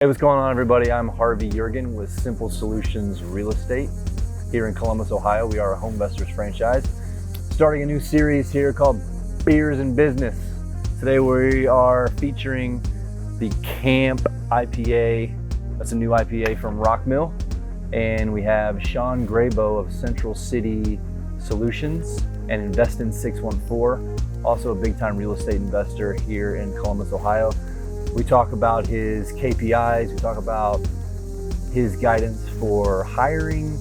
Hey, what's going on, everybody? I'm Harvey Jurgen with Simple Solutions Real Estate here in Columbus, Ohio. We are a HomeVestors franchise, starting a new series here called Beers and Business. Today we are featuring the Camp IPA. That's a new IPA from Rockmill. And we have Sean Graybo of Central City Solutions and Invest in 614, also a big-time real estate investor here in Columbus, Ohio. We talk about his KPIs, we talk about his guidance for hiring,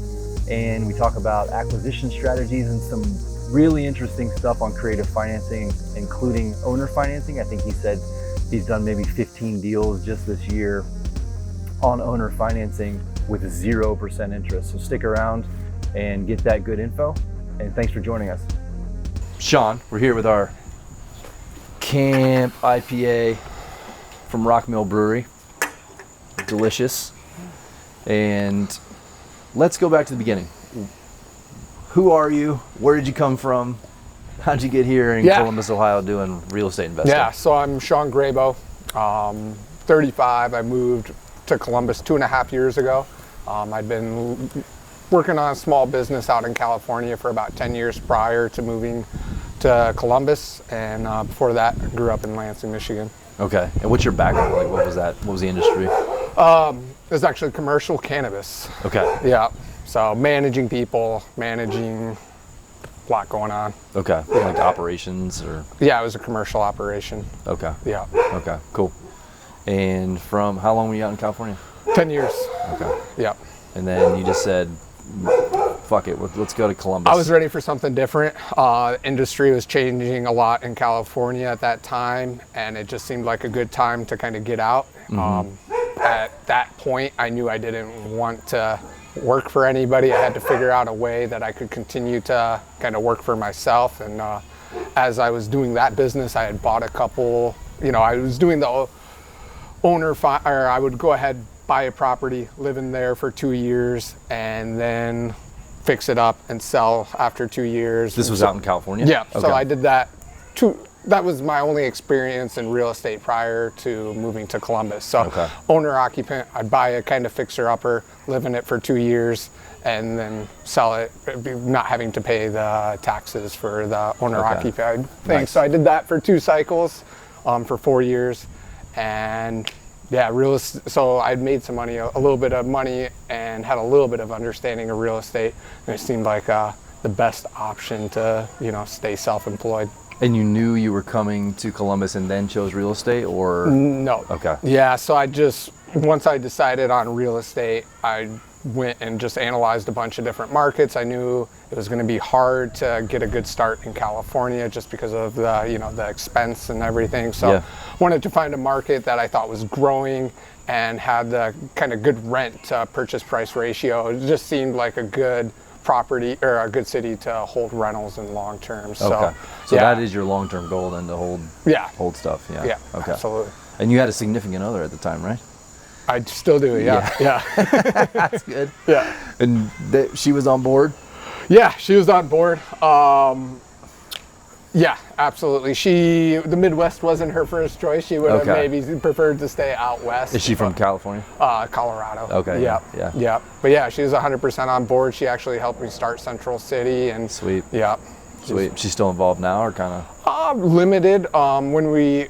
and we talk about acquisition strategies and some really interesting stuff on creative financing, including owner financing. I think he said he's done maybe 15 deals just this year on owner financing with 0% interest. So stick around and get that good info, and thanks for joining us. Sean, we're here with our Camp IPA from Rockmill Brewery. Delicious. And let's go back to the beginning. Who are you? Where did you come from? How'd you get here in Columbus, Ohio doing real estate investing? Yeah, so I'm Sean Graybo, 35. I moved to Columbus 2.5 years ago. I'd been working on a small business out in California for about 10 years prior to moving to Columbus, and before that, I grew up in Lansing, Michigan. Okay, and what's your background? Like, what was that? What was the industry? It was actually commercial cannabis. Okay. Yeah, so managing people, managing a lot going on. Okay, like operations or? Yeah, it was a commercial operation. Okay. Yeah. Okay, cool. And from, how long were you out in California? 10 years. Okay. Yeah. And then you just said, fuck it, let's go to Columbus. I was ready for something different. Industry was changing a lot in California at that time, and it just seemed like a good time to kind of get out. At that point, I knew I didn't want to work for anybody. I had to figure out a way that I could continue to kind of work for myself. And as I was doing that business, I had bought a couple, I was doing the or I would go ahead, buy a property, live in there for 2 years, and then fix it up and sell after 2 years. This was out in California? Yeah, okay. So I did that. That was my only experience in real estate prior to moving to Columbus. So owner occupant, I'd buy a kind of fixer upper, live in it for 2 years, and then sell it, not having to pay the taxes for the owner occupied thing. Nice. So I did that for 2 cycles for 4 years. And yeah, so I'd made some money, a little bit of money, and had a little bit of understanding of real estate. And it seemed like the best option to, stay self-employed. And you knew you were coming to Columbus and then chose real estate, or? No. Okay. Yeah, so once I decided on real estate, I went and just analyzed a bunch of different markets. I knew it was going to be hard to get a good start in California just because of the expense and everything. So wanted to find a market that I thought was growing and had the kind of good rent to purchase price ratio. It just seemed like a good property or a good city to hold rentals in long term. So that is your long-term goal then, to hold stuff. Yeah, okay. Absolutely. And you had a significant other at the time, right? I still do, yeah. That's good. Yeah. And she was on board? Yeah, she was on board. Yeah, absolutely. The Midwest wasn't her first choice. She would have maybe preferred to stay out west. Is she from California? Colorado. Okay. Yeah. But yeah, she was 100% on board. She actually helped me start Central City. And sweet. Yeah. Sweet. She's still involved now, or kind of? Limited. When we,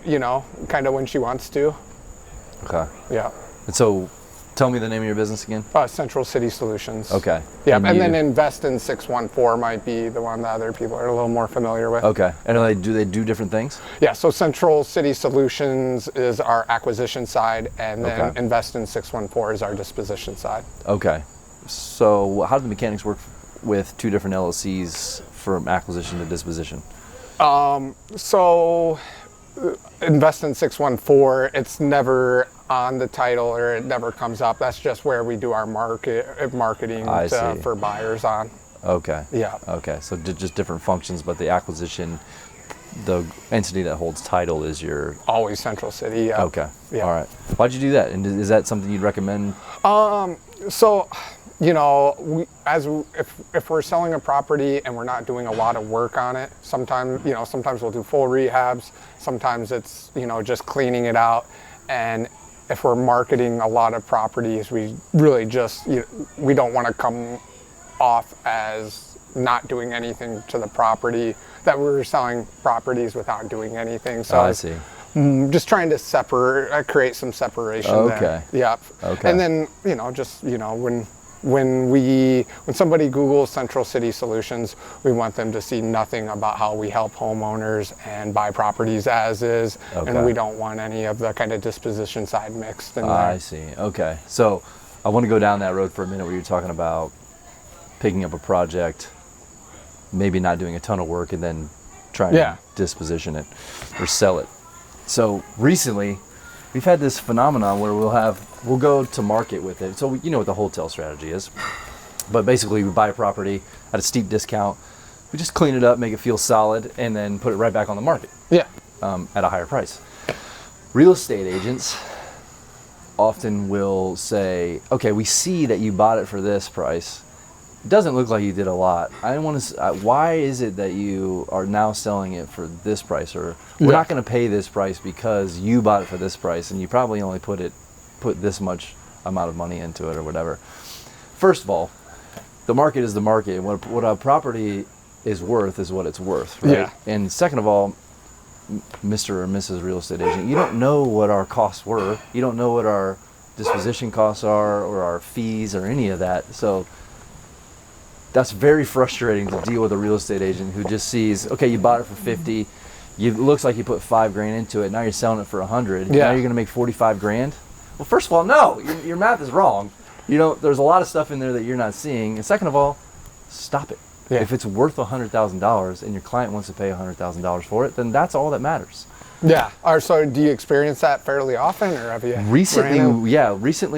kind of when she wants to. Okay. Yeah. And so, tell me the name of your business again. Central City Solutions. Okay. Yeah, and then Invest in 614 might be the one that other people are a little more familiar with. Okay. And do they do different things? Yeah, so Central City Solutions is our acquisition side, and then Invest in 614 is our disposition side. Okay. So how do the mechanics work with 2 different LLCs from acquisition to disposition? So Invest in 614, it's never on the title, or it never comes up. That's just where we do our marketing for buyers on. Okay. Yeah. Okay, so just different functions, but the acquisition, the entity that holds title is your... Always Central City, yeah. Okay, yeah. All right. Why'd you do that? And is that something you'd recommend? So, if we're selling a property and we're not doing a lot of work on it, sometimes we'll do full rehabs. Sometimes it's, just cleaning it out. And if we're marketing a lot of properties, we really just, we don't want to come off as not doing anything to the property, that we're selling properties without doing anything. So I see. Just trying to create some separation there. Yep. Okay. And then, just, when somebody Googles Central City Solutions, we want them to see nothing about how we help homeowners and buy properties as is, and we don't want any of the kind of disposition side mixed in there. I see. Okay. So I want to go down that road for a minute where you're talking about picking up a project, maybe not doing a ton of work, and then trying to disposition it or sell it. So recently, we've had this phenomenon where we'll go to market with it. So you know what the wholesale strategy is. But basically, we buy a property at a steep discount. We just clean it up, make it feel solid, and then put it right back on the market. Yeah. At a higher price. Real estate agents often will say, okay, we see that you bought it for this price. It doesn't look like you did a lot. I want to. Why is it that you are now selling it for this price? Or we're not going to pay this price because you bought it for this price, and you probably only put this much amount of money into it, or whatever. First of all, the market is the market. What a property is worth is what it's worth, right? Yeah. And second of all, Mr. or Mrs. Real Estate Agent, you don't know what our costs were. You don't know what our disposition costs are, or our fees, or any of that. So that's very frustrating to deal with a real estate agent who just sees, okay, you bought it for 50, it looks like you put $5,000 into it, now you're selling it for 100. Yeah. Now you're going to make 45 grand. Well, first of all, no, your math is wrong. There's a lot of stuff in there that you're not seeing. And second of all, stop it. Yeah. If it's worth $100,000 and your client wants to pay $100,000 for it, then that's all that matters. Yeah. So do you experience that fairly often, or have you? Recently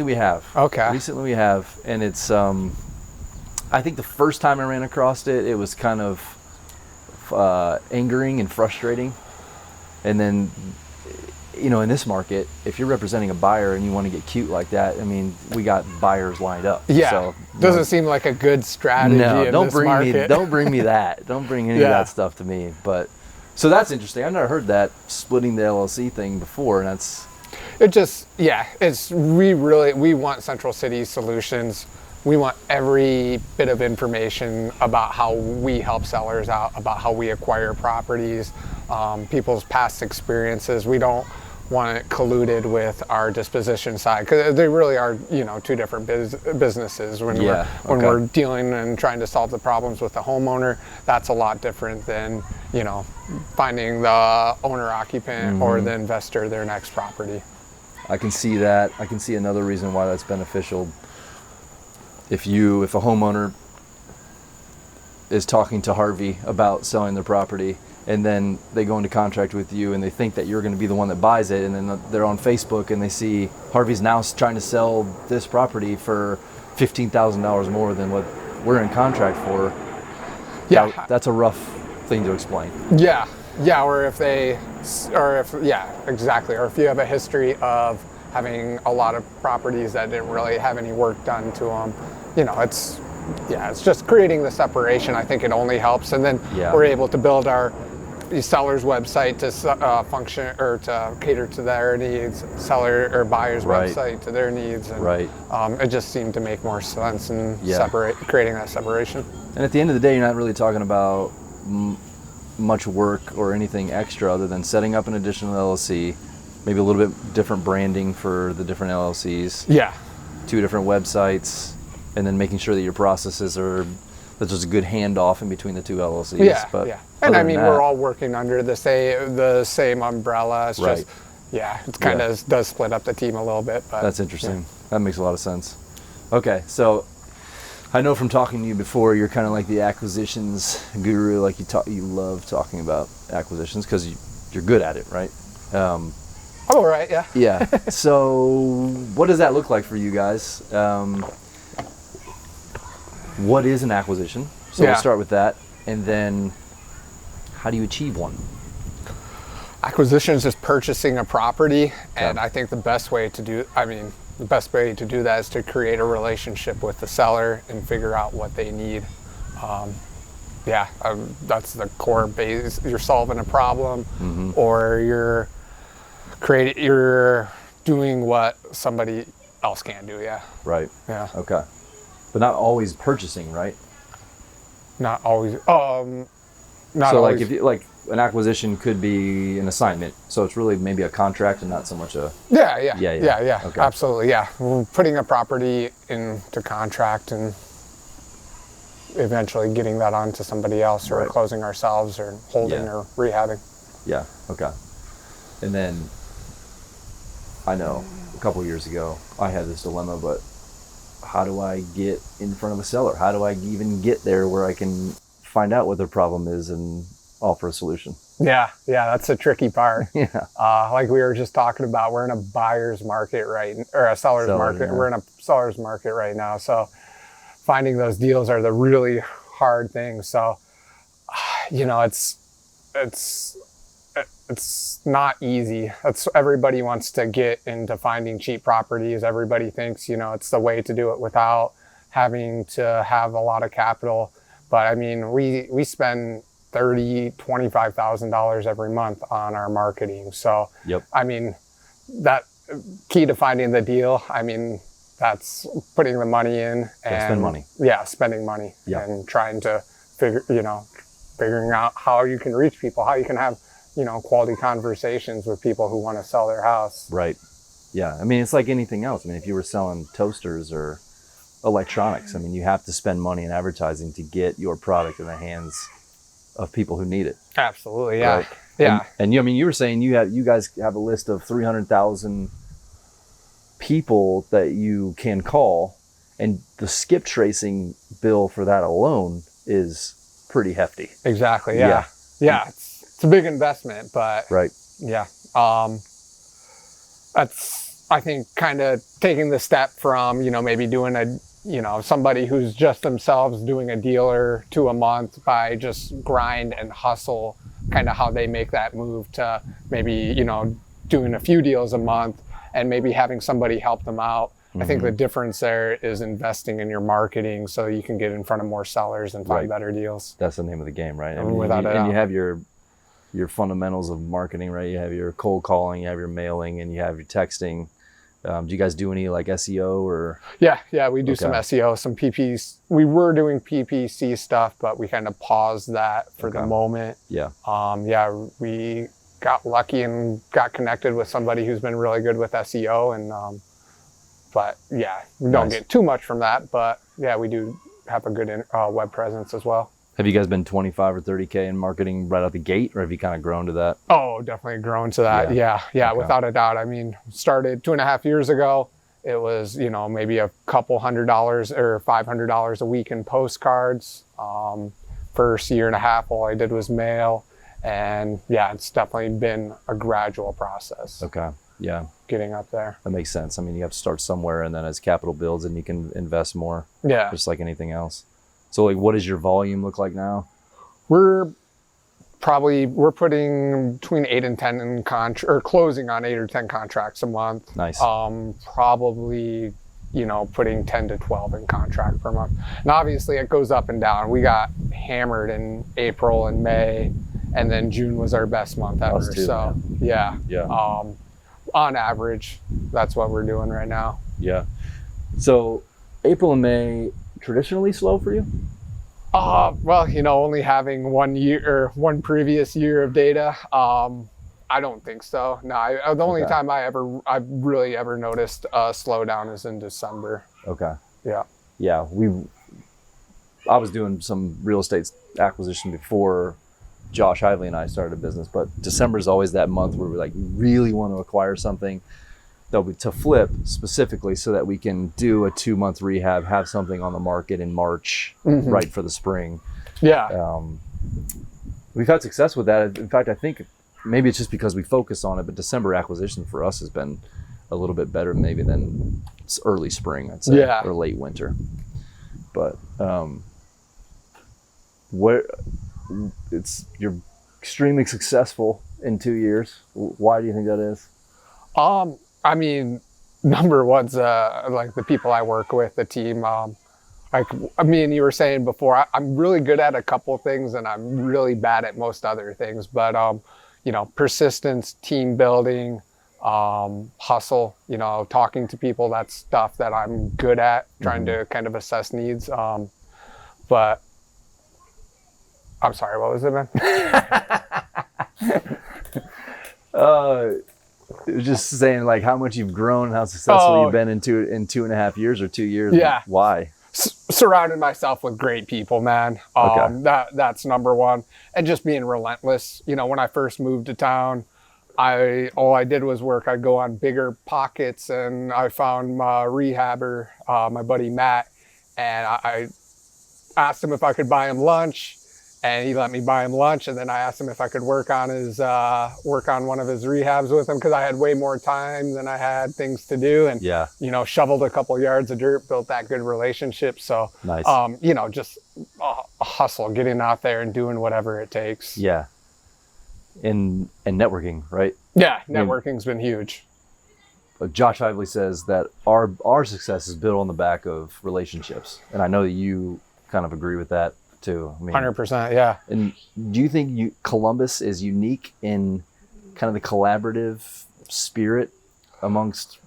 we have. Okay. Recently we have, and it's I think the first time I ran across it, it was kind of angering and frustrating. And then, in this market, if you're representing a buyer and you want to get cute like that, I mean, we got buyers lined up. Yeah. So, Doesn't seem like a good strategy in this market. Don't bring me that. Don't bring any of that stuff to me. But so that's interesting. I've never heard that splitting the LLC thing before, and that's. We want Central City Solutions. We want every bit of information about how we help sellers out, about how we acquire properties, people's past experiences. We don't want it colluded with our disposition side, because they really are, two different businesses. When we're dealing and trying to solve the problems with the homeowner, that's a lot different than, finding the owner occupant or the investor their next property. I can see that. I can see another reason why that's beneficial. If a homeowner is talking to Harvey about selling their property, and then they go into contract with you and they think that you're going to be the one that buys it, and then they're on Facebook and they see Harvey's now trying to sell this property for $15,000 more than what we're in contract for. Yeah. That's a rough thing to explain. Yeah. Yeah. Or if you have a history of having a lot of properties that didn't really have any work done to them, it's just creating the separation. I think it only helps. And then we're able to build our seller's website to function or to cater to their needs, seller or buyer's website to their needs. And, it just seemed to make more sense in creating that separation. And at the end of the day, you're not really talking about much work or anything extra other than setting up an additional LLC, maybe a little bit different branding for the different LLCs. Yeah. 2 different websites, and then making sure that your processes that there's a good handoff in between the 2 LLCs. Yeah. And I mean, we're all working under the same umbrella. It's just, it kind of does split up the team a little bit. But that's interesting. That makes a lot of sense. Okay, so I know from talking to you before, you're kind of like the acquisitions guru. Like you love talking about acquisitions because you're good at it, right? All right, yeah. Yeah. So what does that look like for you guys? What is an acquisition? So we'll start with that. And then how do you achieve one? Acquisition is just purchasing a property. And I think the best way to do that is to create a relationship with the seller and figure out what they need. That's the core base. You're solving a problem, or you're doing what somebody else can't do. Yeah. Right. Yeah. Okay. But not always purchasing, right? Not always. Not So always. like if you, like an acquisition could be an assignment. So it's really maybe a contract and not so much a. Yeah. Okay. Absolutely. Yeah. We're putting a property into contract and eventually getting that onto somebody else, or Right. closing ourselves, or holding, Yeah. or rehabbing. Yeah. Okay. And then I know a couple years ago I had this dilemma, but how do I get in front of a seller? How do I even get there where I can find out what their problem is and offer a solution? Yeah. That's the tricky part. Yeah. Like we were just talking about, we're in a buyer's market or a seller's market. Yeah. We're in a seller's market right now. So finding those deals are the really hard thing. So, it's not easy. Everybody wants to get into finding cheap properties. Everybody thinks, it's the way to do it without having to have a lot of capital. But I mean, we spend $25,000 every month on our marketing. So, Yep. I mean, that key to finding the deal, I mean, that's putting the money in and spend money. Yeah, spending money. Yeah. And trying to figuring out how you can reach people, how you can have, quality conversations with people who want to sell their house. Right. Yeah. I mean, it's like anything else. I mean, if you were selling toasters or electronics, I mean, you have to spend money in advertising to get your product in the hands of people who need it. Absolutely. Yeah. Right? Yeah. And you were saying you guys have a list of 300,000 people that you can call, and the skip tracing bill for that alone is pretty hefty. Exactly. Yeah. Yeah. It's a big investment, but Right. yeah. That's, I think, kind of taking the step from, maybe doing somebody who's just themselves doing a deal or two a month by just grind and hustle, kind of how they make that move to maybe, doing a few deals a month and maybe having somebody help them out. I think the difference there is investing in your marketing so you can get in front of more sellers and find better deals. That's the name of the game, right? I mean, Without a and you doubt. have your fundamentals of marketing, right? You have your cold calling, you have your mailing, and you have your texting. Do you guys do any like SEO or? Yeah, we do some Okay. SEO, some PPs. We were doing PPC stuff, but we kind of paused that for the Okay. moment. Yeah. We got lucky and got connected with somebody who's been really good with SEO, and but yeah, we don't Nice. get too much from that. But yeah, we do have a good web presence as well. Have you guys been 25 or 30K in marketing right out the gate, or have you kind of grown to that? Oh, definitely grown to that. Yeah. Yeah, Okay. without a doubt. I mean, started 2.5 years ago. It was, maybe a couple $100 or $500 a week in postcards. First year and a half, all I did was mail. And yeah, it's definitely been a gradual process Okay. Yeah, getting up there. that makes sense. I mean, you have to start somewhere, and then as capital builds, and you can invest more, Yeah. just like anything else. So, like, what does your volume look like now? We're putting between 8 and 10 in or closing on 8 or 10 contracts a month. Nice. Probably, putting 10 to 12 in contract per month. And obviously it goes up and down. We got hammered in April and May, and then June was our best month ever. Us too, So yeah. Yeah. On average, that's what we're doing right now. Yeah. So, April and May traditionally slow for you? Well, only having one previous year of data, I don't think so. No, the only Okay. time I've really ever noticed a slowdown is in December. Okay. Yeah. Yeah, I was doing some real estate acquisition before Josh Hively and I started a business, but December is always that month where we like really want to acquire something to flip specifically so that we can do a 2-month rehab, have something on the market in March, right for the spring. Yeah. We've had success with that. In fact, I think maybe it's just because we focus on it, but December acquisition for us has been a little bit better maybe than early spring, I'd say, Yeah. or late winter. But you're extremely successful in 2 years. Why do you think that is? I mean, number one's like the people I work with, the team. Like me and you were saying before, I'm really good at a couple things and I'm really bad at most other things. But persistence, team building, hustle, talking to people. That's stuff that I'm good at, trying to kind of assess needs. But I'm sorry, what was it, man? It was just saying like how much you've grown, how successful you've been in 2.5 years or 2 years. Yeah. Why? Surrounded myself with great people, man. Okay. That's number one. And just being relentless. When I first moved to town, all I did was work. I'd go on Bigger Pockets, and I found my rehabber, my buddy Matt, and I asked him if I could buy him lunch, and he let me buy him lunch. And then I asked him if I could work on one of his rehabs with him, because I had way more time than I had things to do. And shoveled a couple yards of dirt, built that good relationship. So nice. Just a hustle, getting out there and doing whatever it takes. Yeah. And networking, right? Yeah, networking's been huge. Josh Ively says that our success is built on the back of relationships, and I know that you kind of agree with that too. 100%, yeah. And do you think Columbus is unique in kind of the collaborative spirit amongst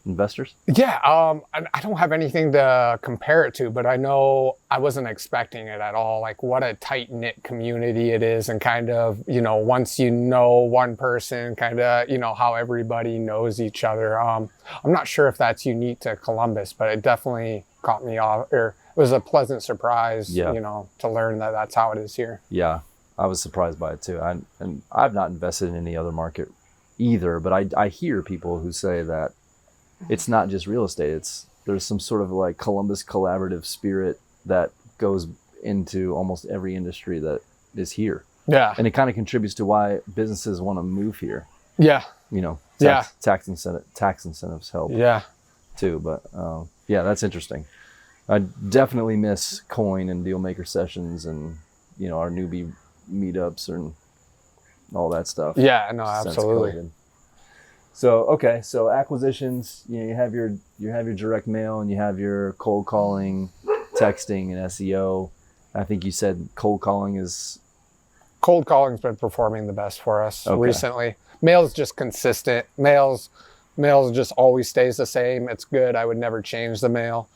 investors? Yeah, I don't have anything to compare it to, but I know I wasn't expecting it at all. Like, what a tight-knit community it is, and kind of, once you know one person, kind of, how everybody knows each other. I'm not sure if that's unique to Columbus, but it definitely caught me off, or it was a pleasant surprise, to learn that that's how it is here. Yeah, I was surprised by it too. And I've not invested in any other market either, but I hear people who say that it's not just real estate. There's some sort of like Columbus collaborative spirit that goes into almost every industry that is here. Yeah. And it kind of contributes to why businesses want to move here. Yeah. Tax incentives help. Yeah. Too. But that's interesting. I definitely miss Coin and Dealmaker sessions and, our newbie meetups and all that stuff. Yeah, no, absolutely. So acquisitions, you have your direct mail, and you have your cold calling, texting, and SEO. I think you said cold calling's been performing the best for us recently. Mail's just consistent. Mail's just always stays the same. It's good. I would never change the mail.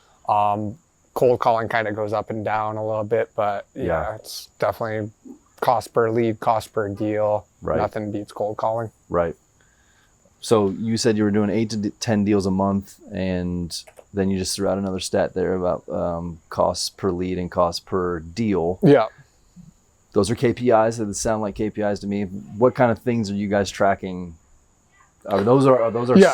Cold calling kind of goes up and down a little bit, but it's definitely cost per lead, cost per deal. Right. Nothing beats cold calling. Right. So you said you were doing 8 to 10 deals a month, and then you just threw out another stat there about costs per lead and cost per deal. Yeah. Those are KPIs. That sound like KPIs to me. What kind of things are you guys tracking? Are those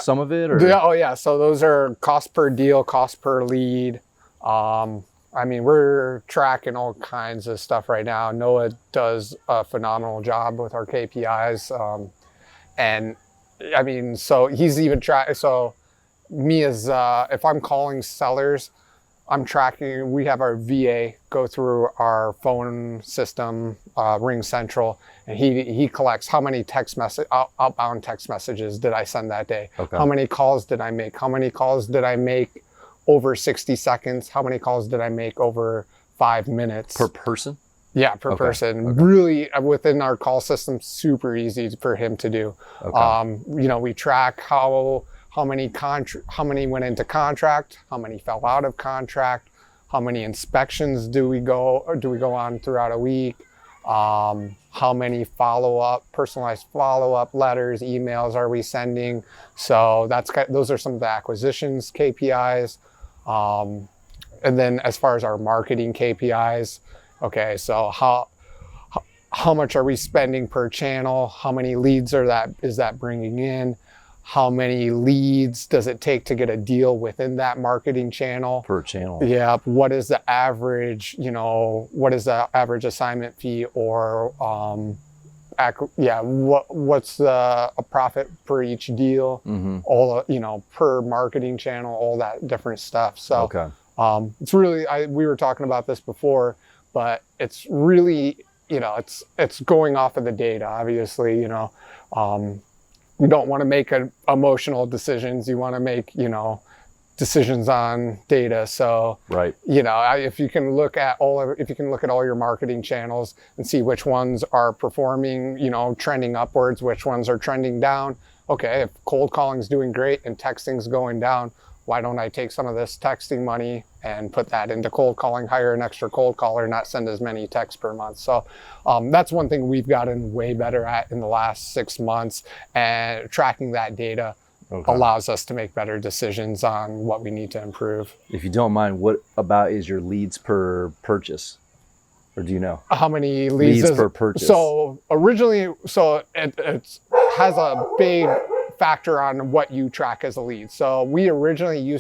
some of it? Or? Yeah. Oh yeah. So those are cost per deal, cost per lead. We're tracking all kinds of stuff right now. Noah does a phenomenal job with our KPIs. So he's even so me as, if I'm calling sellers, I'm tracking, we have our VA go through our phone system, Ring Central, and he collects how many outbound text messages did I send that day? Okay. How many calls did I make? How many calls did I make over 60 seconds? How many calls did I make over 5 minutes? Per person? Yeah, per person. Okay. Really, within our call system, super easy for him to do. Okay. We track how many went into contract, how many fell out of contract, how many inspections do we go on throughout a week, how many personalized follow-up letters, emails are we sending. So those are some of the acquisitions KPIs. And then as far as our marketing KPIs, okay, so how much are we spending per channel? How many leads is that bringing in? How many leads does it take to get a deal within that marketing channel? Per channel. Yeah. What is the average, assignment fee, or what's a profit per each deal? Mm-hmm. All, per marketing channel, all that different stuff. So okay. It's really, we were talking about this before, but it's really, it's going off of the data, obviously. You don't want to make emotional decisions. You want to make, decisions on data. So, right. If you can look at all your marketing channels and see which ones are performing, trending upwards, which ones are trending down, okay, if cold calling's doing great and texting's going down, why don't I take some of this texting money and put that into cold calling, hire an extra cold caller, not send as many texts per month. So that's one thing we've gotten way better at in the last 6 months, and tracking that data allows us to make better decisions on what we need to improve. If you don't mind, what about is your leads per purchase? Or do you know? How many leads per purchase? So originally, it has a big factor on what you track as a lead. So we originally you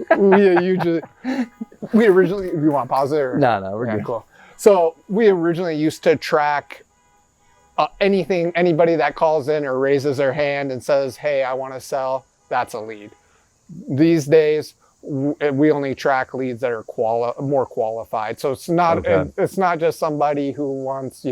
want to pause it? Or? No, we're Yeah, good. cool. So we originally used to track anybody that calls in or raises their hand and says, hey, I want to sell, that's a lead. These days, we only track leads that are more qualified. So it's not it's not just somebody who wants,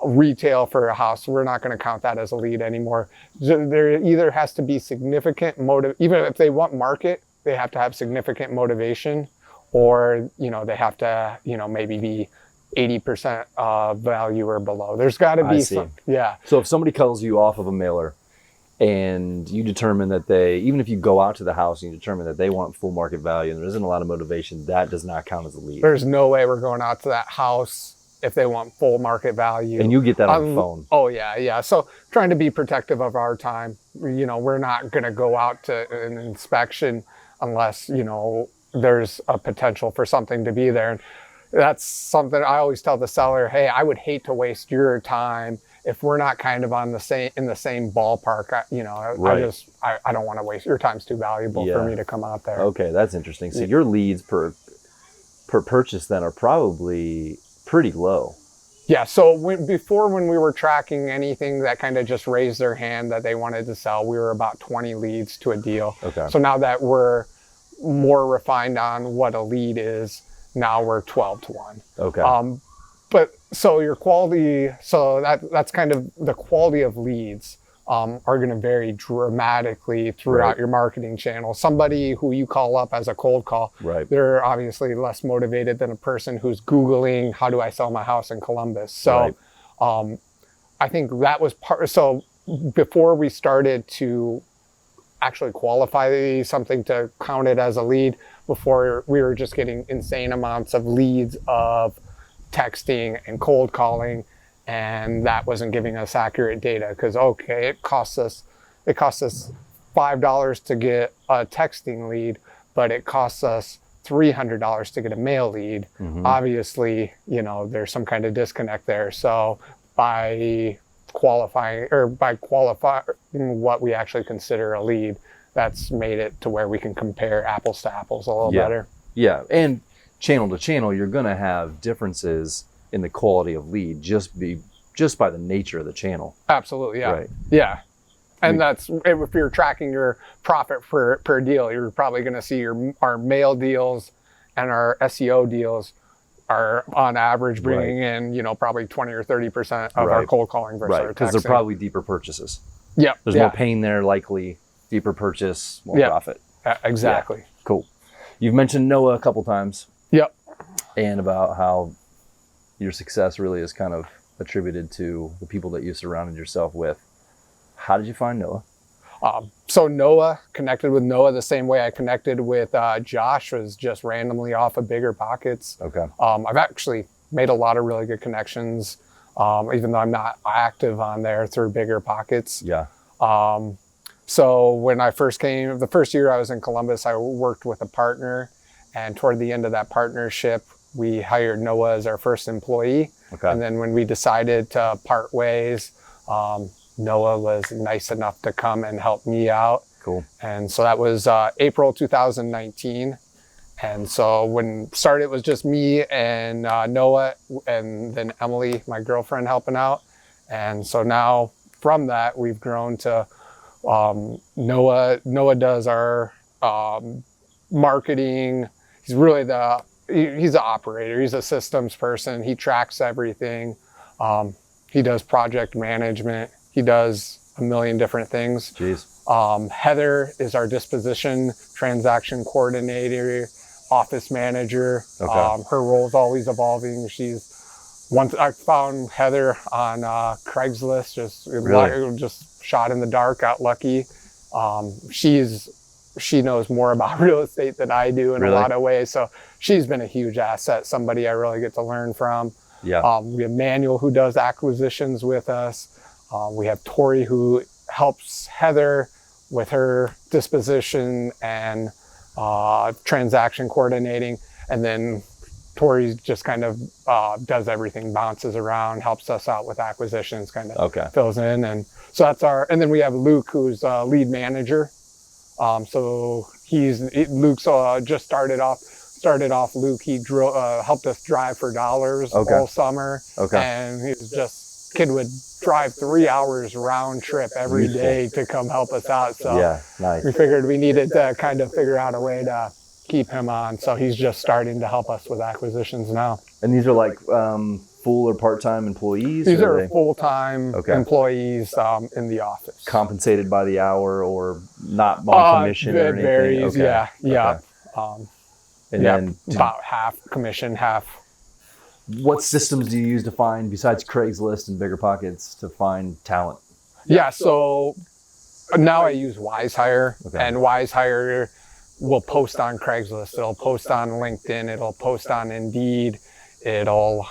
retail for a house. We're not going to count that as a lead anymore. There either has to be significant even if they want market, they have to have significant motivation, or they have to maybe be 80% value or below. There's got to be some. Yeah. So if somebody calls you off of a mailer and you determine that even if you go out to the house and you determine that they want full market value and there isn't a lot of motivation, that does not count as a lead. There's no way we're going out to that house if they want full market value. And you get that on the phone. Oh yeah. So trying to be protective of our time. We're not going to go out to an inspection unless, there's a potential for something to be there. And that's something I always tell the seller, hey, I would hate to waste your time if we're not kind of in the same ballpark. I don't want to waste your time's too valuable for me to come out there. Okay, that's interesting. So your leads per purchase then are probably pretty low. Yeah. So before, when we were tracking anything that kind of just raised their hand that they wanted to sell, we were about 20 leads to a deal. Okay. So now that we're more refined on what a lead is, now we're 12 to 1. Okay. But so your quality, so that's kind of the quality of leads are going to vary dramatically throughout your marketing channel. Somebody who you call up as a cold call, they're obviously less motivated than a person who's Googling, how do I sell my house in Columbus? So I think that was so before we started to actually qualify something to count it as a lead, before we were just getting insane amounts of leads of texting and cold calling, and that wasn't giving us accurate data, because it costs us $5 to get a texting lead, but it costs us $300 to get a mail lead. Obviously, there's some kind of disconnect there. So by qualifying what we actually consider a lead, that's made it to where we can compare apples to apples a little better. Yeah, and channel to channel, you're going to have differences in the quality of lead just by the nature of the channel. Absolutely, yeah. Right. Yeah. And that's, if you're tracking your profit per deal, you're probably going to see our mail deals and our SEO deals are on average bringing in, probably 20 or 30% of our cold calling versus our texting. Because they're probably deeper purchases. Yeah. There's more pain there, likely. Deeper purchase, more profit. Exactly. Yeah. Cool. You've mentioned Noah a couple times. Yep. And about how your success really is kind of attributed to the people that you surrounded yourself with. How did you find Noah? So Noah, connected with Noah the same way I connected with Josh, was just randomly off of Bigger Pockets. Okay. I've actually made a lot of really good connections, even though I'm not active on there, through Bigger Pockets. Yeah. So when I first came, the first year I was in Columbus, I worked with a partner, and toward the end of that partnership, we hired Noah as our first employee. Okay. And then when we decided to part ways, Noah was nice enough to come and help me out. Cool. And so that was April 2019. And so when started, it was just me and Noah, and then Emily, my girlfriend, helping out. And so now from that, we've grown to Noah does our marketing. He's really he's an operator. He's a systems person. He tracks everything. He does project management. He does a million different things. Jeez. Heather is our disposition transaction coordinator, office manager. Okay. Her role is always evolving. She's Once I found Heather on Craigslist, just shot in the dark, got lucky. She knows more about real estate than I do in a lot of ways, so she's been a huge asset. Somebody I really get to learn from. Yeah. We have Manuel who does acquisitions with us. We have Tori who helps Heather with her disposition and transaction coordinating, and then Tori just kind of does everything, bounces around, helps us out with acquisitions, kind of fills in. And so that's and then we have Luke, who's lead manager. So Luke's just started off. Luke, he helped us drive for dollars all summer. And he was kid would drive 3 hours round trip every day to come help us out. So we figured we needed to kind of figure out a way to keep him on. So he's just starting to help us with acquisitions now. And these are like full or part-time employees? These are full-time employees in the office. Compensated by the hour or not on commission or anything? It varies, yeah. And then about half commission, half. What systems do you use to find, besides Craigslist and BiggerPockets, to find talent? Yeah, so now I use WiseHire, and WiseHire will post on Craigslist. It'll post on LinkedIn. It'll post on Indeed. It'll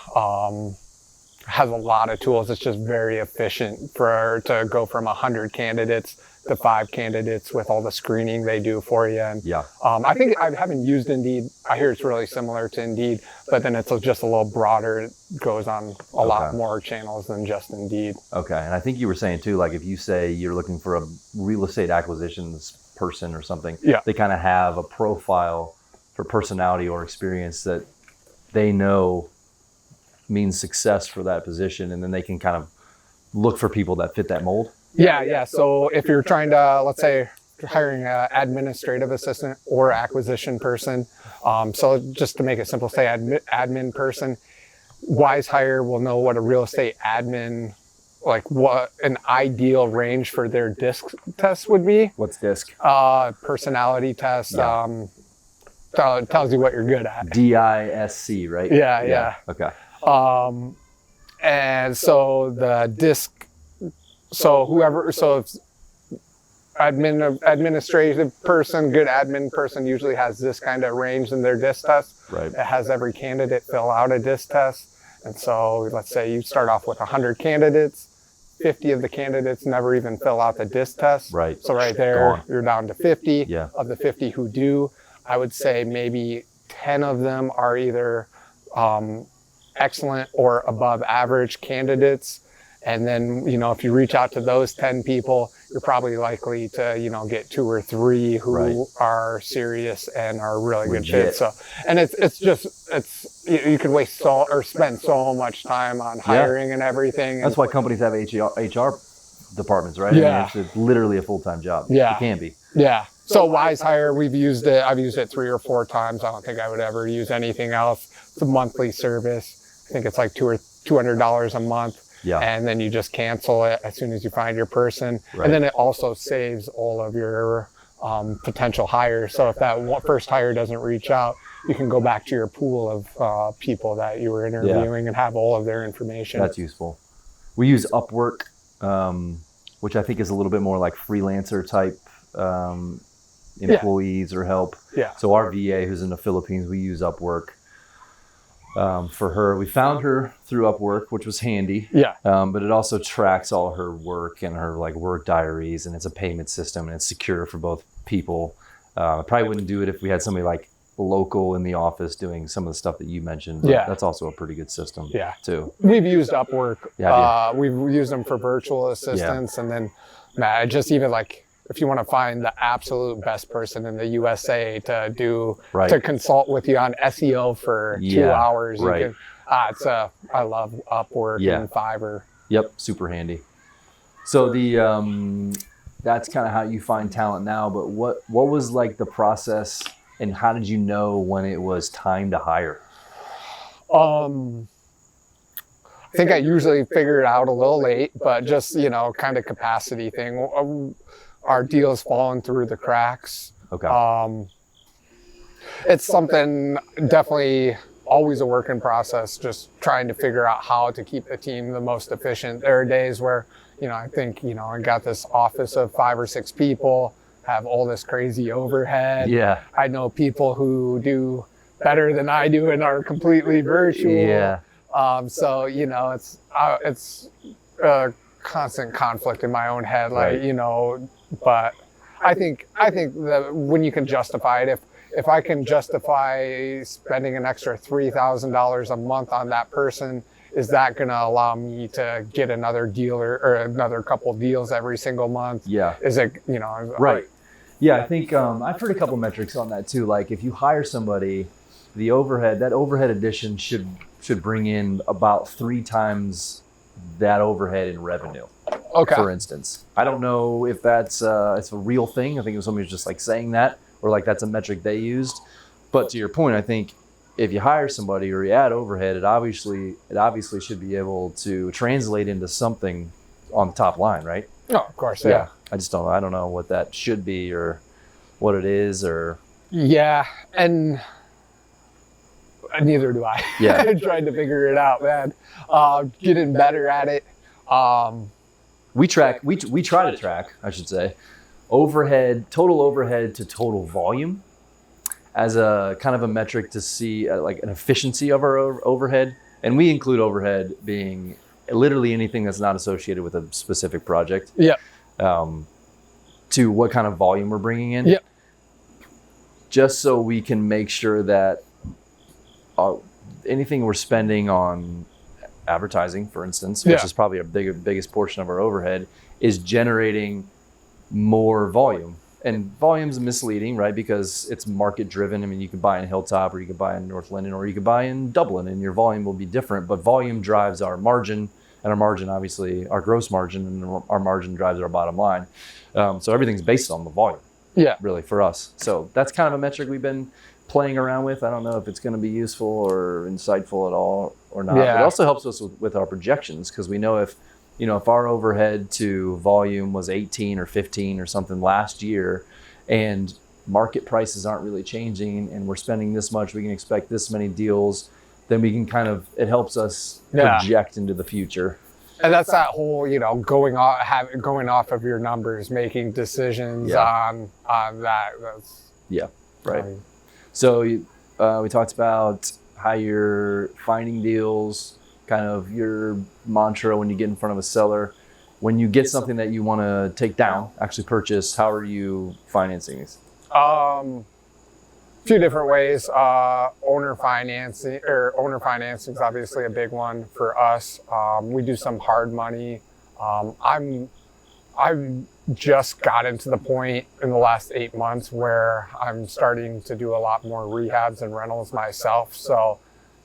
has a lot of tools. It's just very efficient to go from 100 candidates to 5 candidates with all the screening they do for you. And I think I haven't used Indeed. I hear it's really similar to Indeed, but then it's just a little broader. It goes on a lot more channels than just Indeed. Okay, and I think you were saying too, like if you say you're looking for a real estate acquisitions person or something, they kind of have a profile for personality or experience that they know means success for that position, and then they can kind of look for people that fit that mold. Yeah. So if you're trying to, let's say, hiring an administrative assistant or acquisition person, so just to make it simple, say admin person, WiseHire will know what a real estate admin, like what an ideal range for their DISC test would be. What's DISC? Personality test. Tells you what you're good at. DISC, right? Yeah. Okay. And so the DISC, so it's administrative person, good admin person usually has this kind of range in their DISC test. Right. It has every candidate fill out a DISC test. And so let's say you start off with 100 candidates, 50 of the candidates never even fill out the DISC test. Right. So right there, you're down to 50. Yeah. Of the 50 who do, I would say maybe 10 of them are either excellent or above average candidates. And then, if you reach out to those 10 people, you're probably likely to, get 2 or 3 who are serious and are really good fits. So, and it's you can waste or spend so much time on hiring and everything. That's why companies have HR departments, right? Yeah. I mean, it's literally a full-time job. Yeah. It can be. Yeah. So WiseHire, I've used it 3 or 4 times. I don't think I would ever use anything else. It's a monthly service. I think it's like $200 a month. Yeah. And then you just cancel it as soon as you find your person. Right. And then it also saves all of your potential hires. So if that first hire doesn't reach out, you can go back to your pool of people that you were interviewing and have all of their information. That's useful. We use Upwork, which I think is a little bit more like freelancer type employees or help. Yeah. So our VA who's in the Philippines, we use Upwork. For her, we found her through Upwork, which was handy. Yeah. But it also tracks all her work and her work diaries, and it's a payment system, and it's secure for both people. I probably wouldn't do it if we had somebody like local in the office doing some of the stuff that you mentioned. But that's also a pretty good system. Yeah. Too. We've used Upwork. We've used them for virtual assistants, and then just even like, if you want to find the absolute best person in the USA to to consult with you on SEO for 2 hours, you can, I love Upwork and Fiverr. Yep, super handy. So that's kind of how you find talent now. But what was like the process, and how did you know when it was time to hire? I think I usually figure it out a little late, but just kind of capacity thing. Our deal's fallen through the cracks. Okay. It's something definitely always a work in process, just trying to figure out how to keep the team the most efficient. There are days where, I think, I got this office of 5 or 6 people, have all this crazy overhead. Yeah. I know people who do better than I do and are completely virtual. Yeah. So, it's a constant conflict in my own head, like, Right. but I think that when you can justify it, if I can justify spending an extra $3,000 a month on that person, is that going to allow me to get another deal or another couple deals every single month? Yeah. Is it, Right. Yeah, I think I've heard a couple metrics on that too. Like if you hire somebody, that overhead addition should bring in about 3 times that overhead in revenue. Okay. For instance, I don't know if that's it's a real thing. I think it was somebody who's just like saying that, or like that's a metric they used. But to your point, I think if you hire somebody or you add overhead, it obviously should be able to translate into something on the top line, right? No, of course, yeah. I don't know what that should be or what it is or. Yeah, and neither do I. Yeah. I'm trying to figure it out, man. Getting better at it. We try to track, I should say, total overhead to total volume as a kind of a metric to see like an efficiency of our overhead. And we include overhead being literally anything that's not associated with a specific project. Yeah. To what kind of volume we're bringing in. Yep. Just so we can make sure that anything we're spending on advertising, for instance, which is probably a biggest portion of our overhead, is generating more volume. And volume's misleading, right? Because it's market driven. I mean, you could buy in Hilltop or you could buy in North Linden or you could buy in Dublin and your volume will be different, but volume drives our margin, and our margin, obviously our gross margin, and our margin drives our bottom line. So everything's based on the volume. Yeah. Really for us. So that's kind of a metric we've been playing around with. I don't know if it's going to be useful or insightful at all or not. Yeah. It also helps us with our projections, because we know if our overhead to volume was 18 or 15 or something last year, and market prices aren't really changing, and we're spending this much, we can expect this many deals, then we can it helps us project into the future. And that's that whole, going off of your numbers, making decisions on that. That's, yeah, right. So we talked about how you're finding deals, kind of your mantra when you get in front of a seller. When you get something that you want to take down, actually purchase, how are you financing these? A few different ways. Owner financing is obviously a big one for us. We do some hard money. I've just gotten to the point in the last 8 months where I'm starting to do a lot more rehabs and rentals myself. So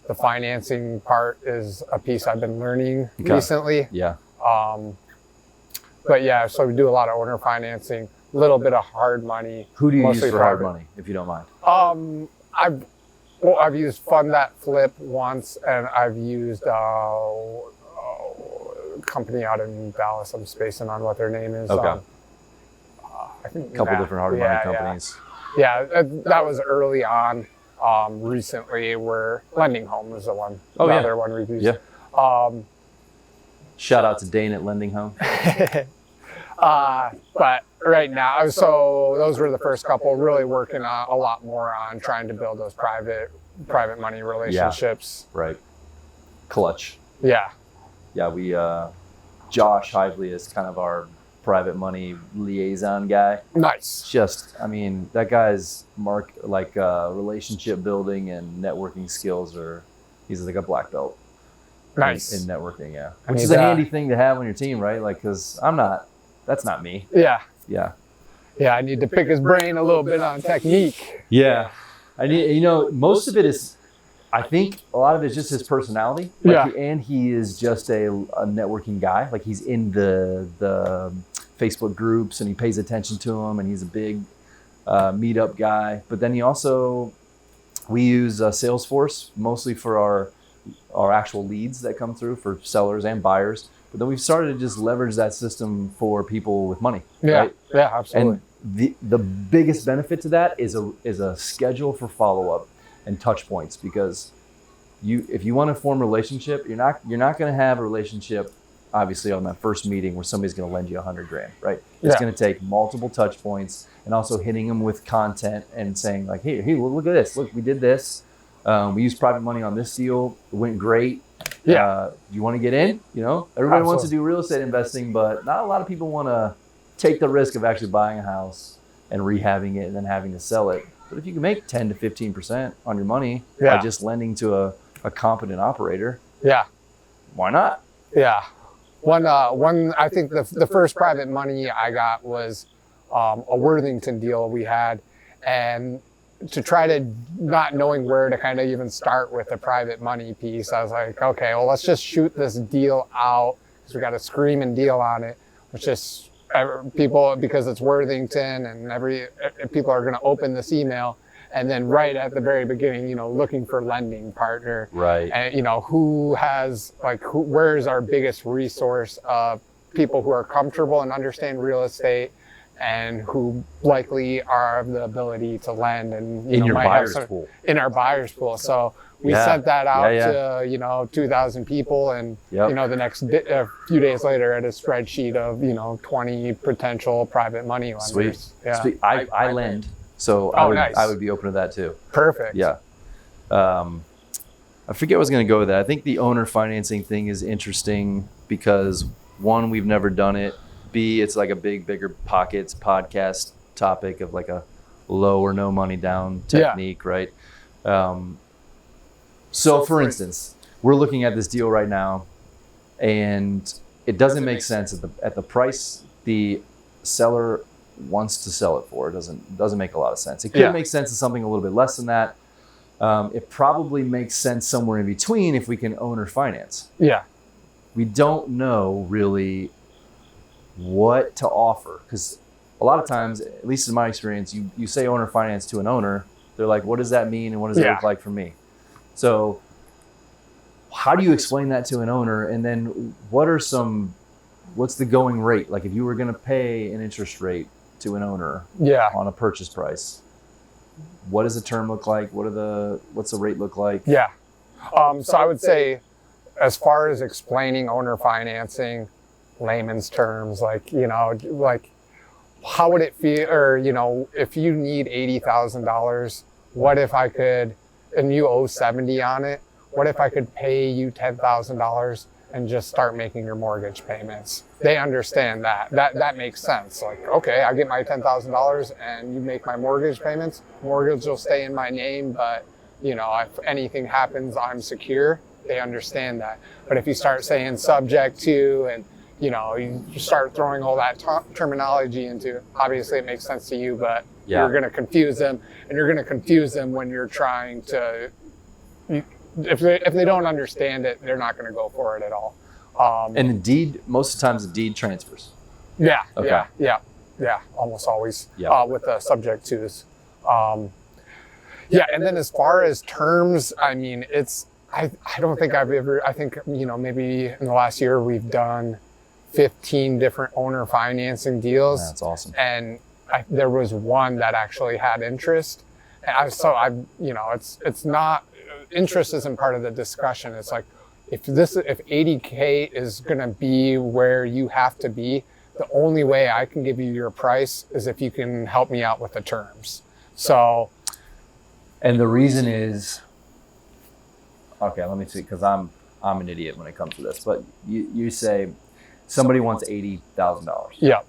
the financing part is a piece I've been learning recently. Yeah. But yeah, so we do a lot of owner financing, a little bit of hard money. Who do you use for hard private money, if you don't mind? I've used Fund That Flip once, and I've used a company out in Dallas. I'm spacing on what their name is. Okay. I think A couple different hard money companies. Yeah, that was early on. Recently, where Lending Home was the one. Oh, the yeah. other one we've used. Yeah. Shout out to Dane at Lending Home. But right now, so those were the first couple, really working a lot more on trying to build those private money relationships. Right. Clutch. Yeah. Yeah, we Josh Hively is kind of our private money liaison guy. Nice. That guy's relationship building and networking skills he's like a black belt. Nice. In networking, yeah. Which is a handy thing to have on your team, right? Like, because that's not me. Yeah. Yeah. Yeah, I need to pick his brain a little bit on technique. Yeah. Most of it is, I think a lot of it is just his personality. And he is just a networking guy. Like, he's in the Facebook groups and he pays attention to them, and he's a big meetup guy. But then we use Salesforce mostly for our actual leads that come through for sellers and buyers. But then we've started to just leverage that system for people with money. Yeah, right? Yeah, absolutely. And the biggest benefit to that is a schedule for follow-up and touch points, because if you want to form a relationship, you're not going to have a relationship obviously on that first meeting where somebody's going to lend you $100,000, right? It's going to take multiple touch points and also hitting them with content and saying like, hey, look at this. Look, we did this. We used private money on this deal. It went great. Yeah. You want to get in? You know, everybody wants to Absolutely. do real estate investing, but not a lot of people want to take the risk of actually buying a house and rehabbing it and then having to sell it. But if you can make 10 to 15% on your money by just lending to a competent operator, Yeah. why not? Yeah. One, I think the first private money I got was a Worthington deal we had. And to try to not knowing where to kind of even start with the private money piece, I was like, okay, well, let's just shoot this deal out because we got a screaming deal on it, which is people, because it's Worthington and people are going to open this email. And then right at the very beginning, you know, looking for lending partner. Right. And, you know, where's our biggest resource of people who are comfortable and understand real estate and who likely are the ability to lend and, you In know, your might have buyer's some, pool. in our buyer's pool. So we sent that out Yeah. to, you know, 2,000 people. And, Yep. you know, the next a few days later, I had a spreadsheet of, you know, 20 potential private money lenders. Sweet. Yeah. Sweet. I lend, so Nice. I would be open to that too. Perfect. Yeah. I forget what I was going to go with that. I think the owner financing thing is interesting because one, we've never done it. B, it's like a bigger pockets podcast topic of like a low or no money down technique, right? So for instance, we're looking at this deal right now and it doesn't make sense at the price the seller wants to sell it for. It doesn't make a lot of sense. It could make sense at something a little bit less than that. It probably makes sense somewhere in between if we can owner finance. Yeah. We don't know really what to offer because a lot of times, at least in my experience, you say owner finance to an owner, they're like, what does that mean and what does it look like for me? So how do you explain that to an owner? And then what's the going rate? Like if you were going to pay an interest rate to an owner on a purchase price, what does the term look like? What's the rate look like? Yeah. So I would say, as far as explaining owner financing, layman's terms, like, you know, like how would it feel, or, you know, if you need $80,000, what if I could, and you owe 70 on it, what if I could pay you $10,000 and just start making your mortgage payments? They understand that makes sense. Like, okay, I get my $10,000 and you make my mortgage payments. Mortgage will stay in my name, but, you know, if anything happens, I'm secure. They understand that. But if you start saying subject to, and, you know, you start throwing all that terminology into it, obviously it makes sense to you, but you're going to confuse them, and you're going to confuse them when you're trying to, if they don't understand it, they're not going to go for it at all. And the deed, most of the times the deed transfers. Yeah. Okay. Yeah. Almost always. Yeah. With the subject tos. And then as far as terms, I mean, I don't think I think, you know, maybe in the last year we've done 15 different owner financing deals. That's awesome. And there was one that actually had interest. And you know, it's not, interest isn't part of the discussion. It's like, if 80K is going to be where you have to be, the only way I can give you your price is if you can help me out with the terms. So. And the reason is, okay, let me see, because I'm an idiot when it comes to this, but you say somebody wants $80,000. Yeah.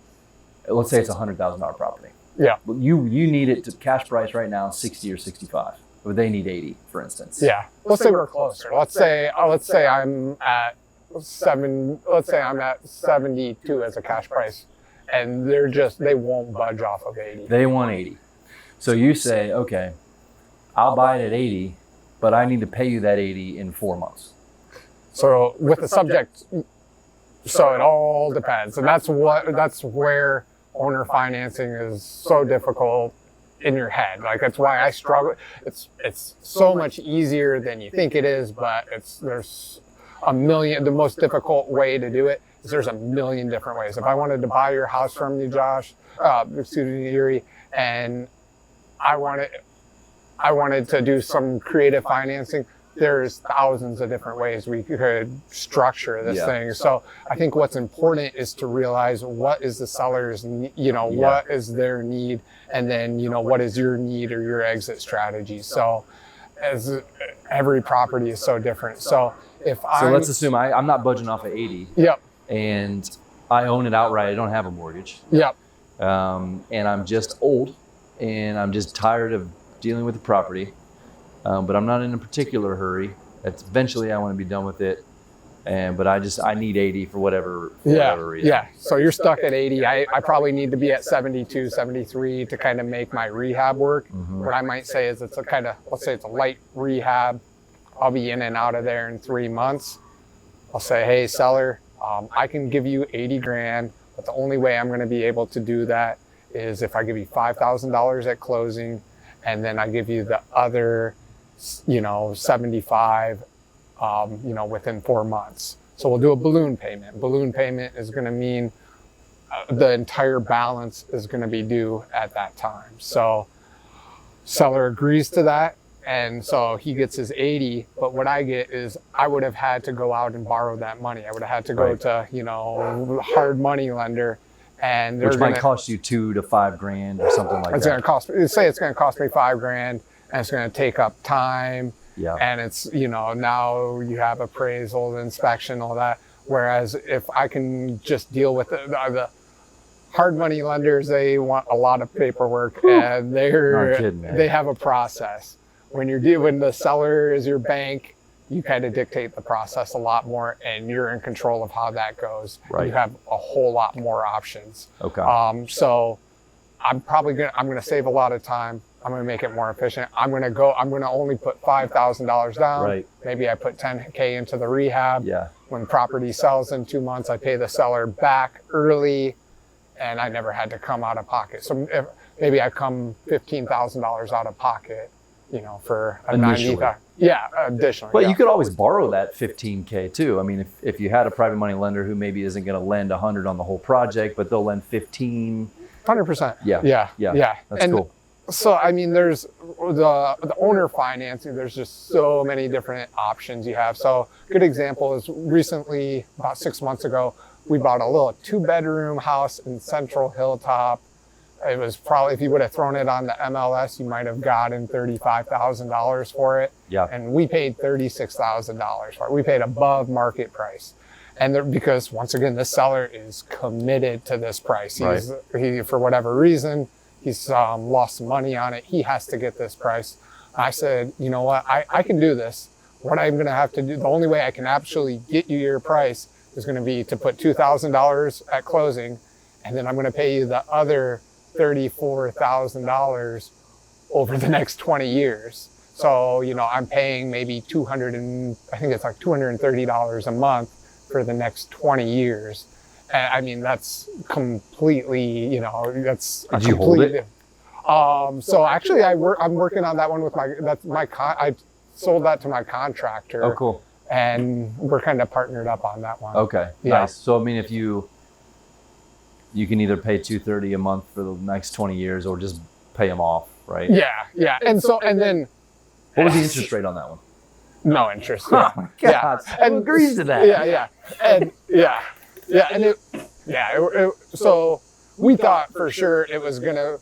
Let's say it's a $100,000 property. Yeah. You need it to cash price right now 60 or 65. But they need 80, for instance. Yeah. Let's say we're closer. Let's say I'm at 72 as a cash price, and they won't budge off of 80. They want 80. So you say, okay, I'll buy it at 80, but I need to pay you that 80 in 4 months. So with the subject, so it all depends, and that's where owner financing is so difficult in your head. Like, that's why I struggle. It's so much easier than you think it is, but there's a million. The most difficult way to do it is there's a million different ways. If I wanted to buy your house from you, Josh, Erie, and I wanted to do some creative financing, there's thousands of different ways we could structure this thing. So I think what's important is to realize what is the seller's, what is their need, and then, what is your need or your exit strategy. So as every property is so different. So let's assume I'm not budging off of 80. Yep. And I own it outright. I don't have a mortgage. Yep. And I'm just old and I'm just tired of dealing with the property. But I'm not in a particular hurry. Eventually I want to be done with it. But I need 80 for whatever reason. Yeah. So you're stuck at 80. I probably need to be at 72, 73 to kind of make my rehab work. Mm-hmm. What I might say is it's let's say it's a light rehab. I'll be in and out of there in 3 months. I'll say, hey, seller, I can give you 80 grand, but the only way I'm going to be able to do that is if I give you $5,000 at closing, and then I give you the other, 75, within 4 months. So we'll do a balloon payment. Balloon payment is going to mean the entire balance is going to be due at that time. So seller agrees to that. And so he gets his 80, but what I get is I would have had to go out and borrow that money. I would have had to go to, hard money lender, and which might cost you $2 to $5 grand or something like that. It's going to cost me $5 grand, and it's going to take up time. Yeah. And it's, now you have appraisal, inspection, all that. Whereas if I can just deal with the hard money lenders, they want a lot of paperwork, and they have a process. When the seller is your bank, you kind of dictate the process a lot more, and you're in control of how that goes. Right. You have a whole lot more options. Okay. So I'm gonna save a lot of time. I'm gonna make it more efficient. I'm gonna only put $5,000 down. Right. Maybe I put $10K into the rehab. Yeah. When property sells in 2 months, I pay the seller back early, and I never had to come out of pocket. So maybe I come $15,000 out of pocket. For a initially. 90,000. Yeah, additionally. But you could always borrow that $15K too. I mean, if you had a private money lender who maybe isn't going to lend 100 on the whole project, but they'll lend 15. 100%. Yeah. That's cool. So, I mean, there's the owner financing, there's just so many different options you have. So a good example is recently, about 6 months ago, we bought a little 2-bedroom house in Central Hilltop. It was probably, if you would have thrown it on the MLS, you might have gotten $35,000 for it. Yeah. And we paid $36,000 for it. We paid above market price. And because once again, the seller is committed to this price. He, for whatever reason, he's lost some money on it. He has to get this price. I said, you know what, I can do this. What I'm going to have to do, the only way I can actually get you your price is going to be to put $2,000 at closing, and then I'm going to pay you the other $34,000 over the next 20 years. So, I'm paying maybe $230 a month for the next 20 years. And I mean, that's completely, that's Did you hold it? So actually I'm working on that one with I sold that to my contractor. Oh, cool. And we're kind of partnered up on that one. Okay. Yeah. Nice. So, I mean, if you can either pay $230 a month for the next 20 years or just pay them off, right? Yeah. And then what was the interest rate on that one? No interest. Yeah. Oh my God. Yeah. Who agrees to that? Yeah. And so we thought for sure it was gonna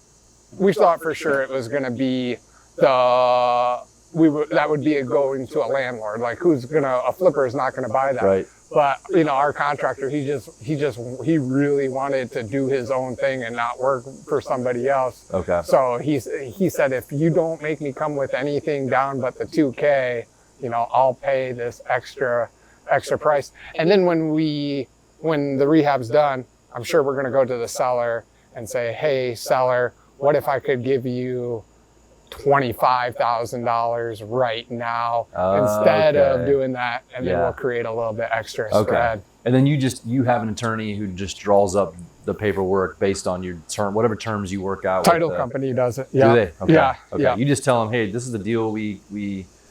be that would be going to a landlord. Like a flipper is not gonna buy that. Right. But our contractor, he really wanted to do his own thing and not work for somebody else. Okay. So he said, if you don't make me come with anything down but the $2K, I'll pay this extra price. And then when the rehab's done, I'm sure we're going to go to the seller and say, hey, seller, what if I could give you $25,000 right now instead of doing that, and then we'll create a little bit extra spread. And then you have an attorney who just draws up the paperwork based on your whatever terms you work out. Title company does it. Yeah. Do they? Okay. Yeah. Okay. Yeah. You just tell them, hey, this is the deal we.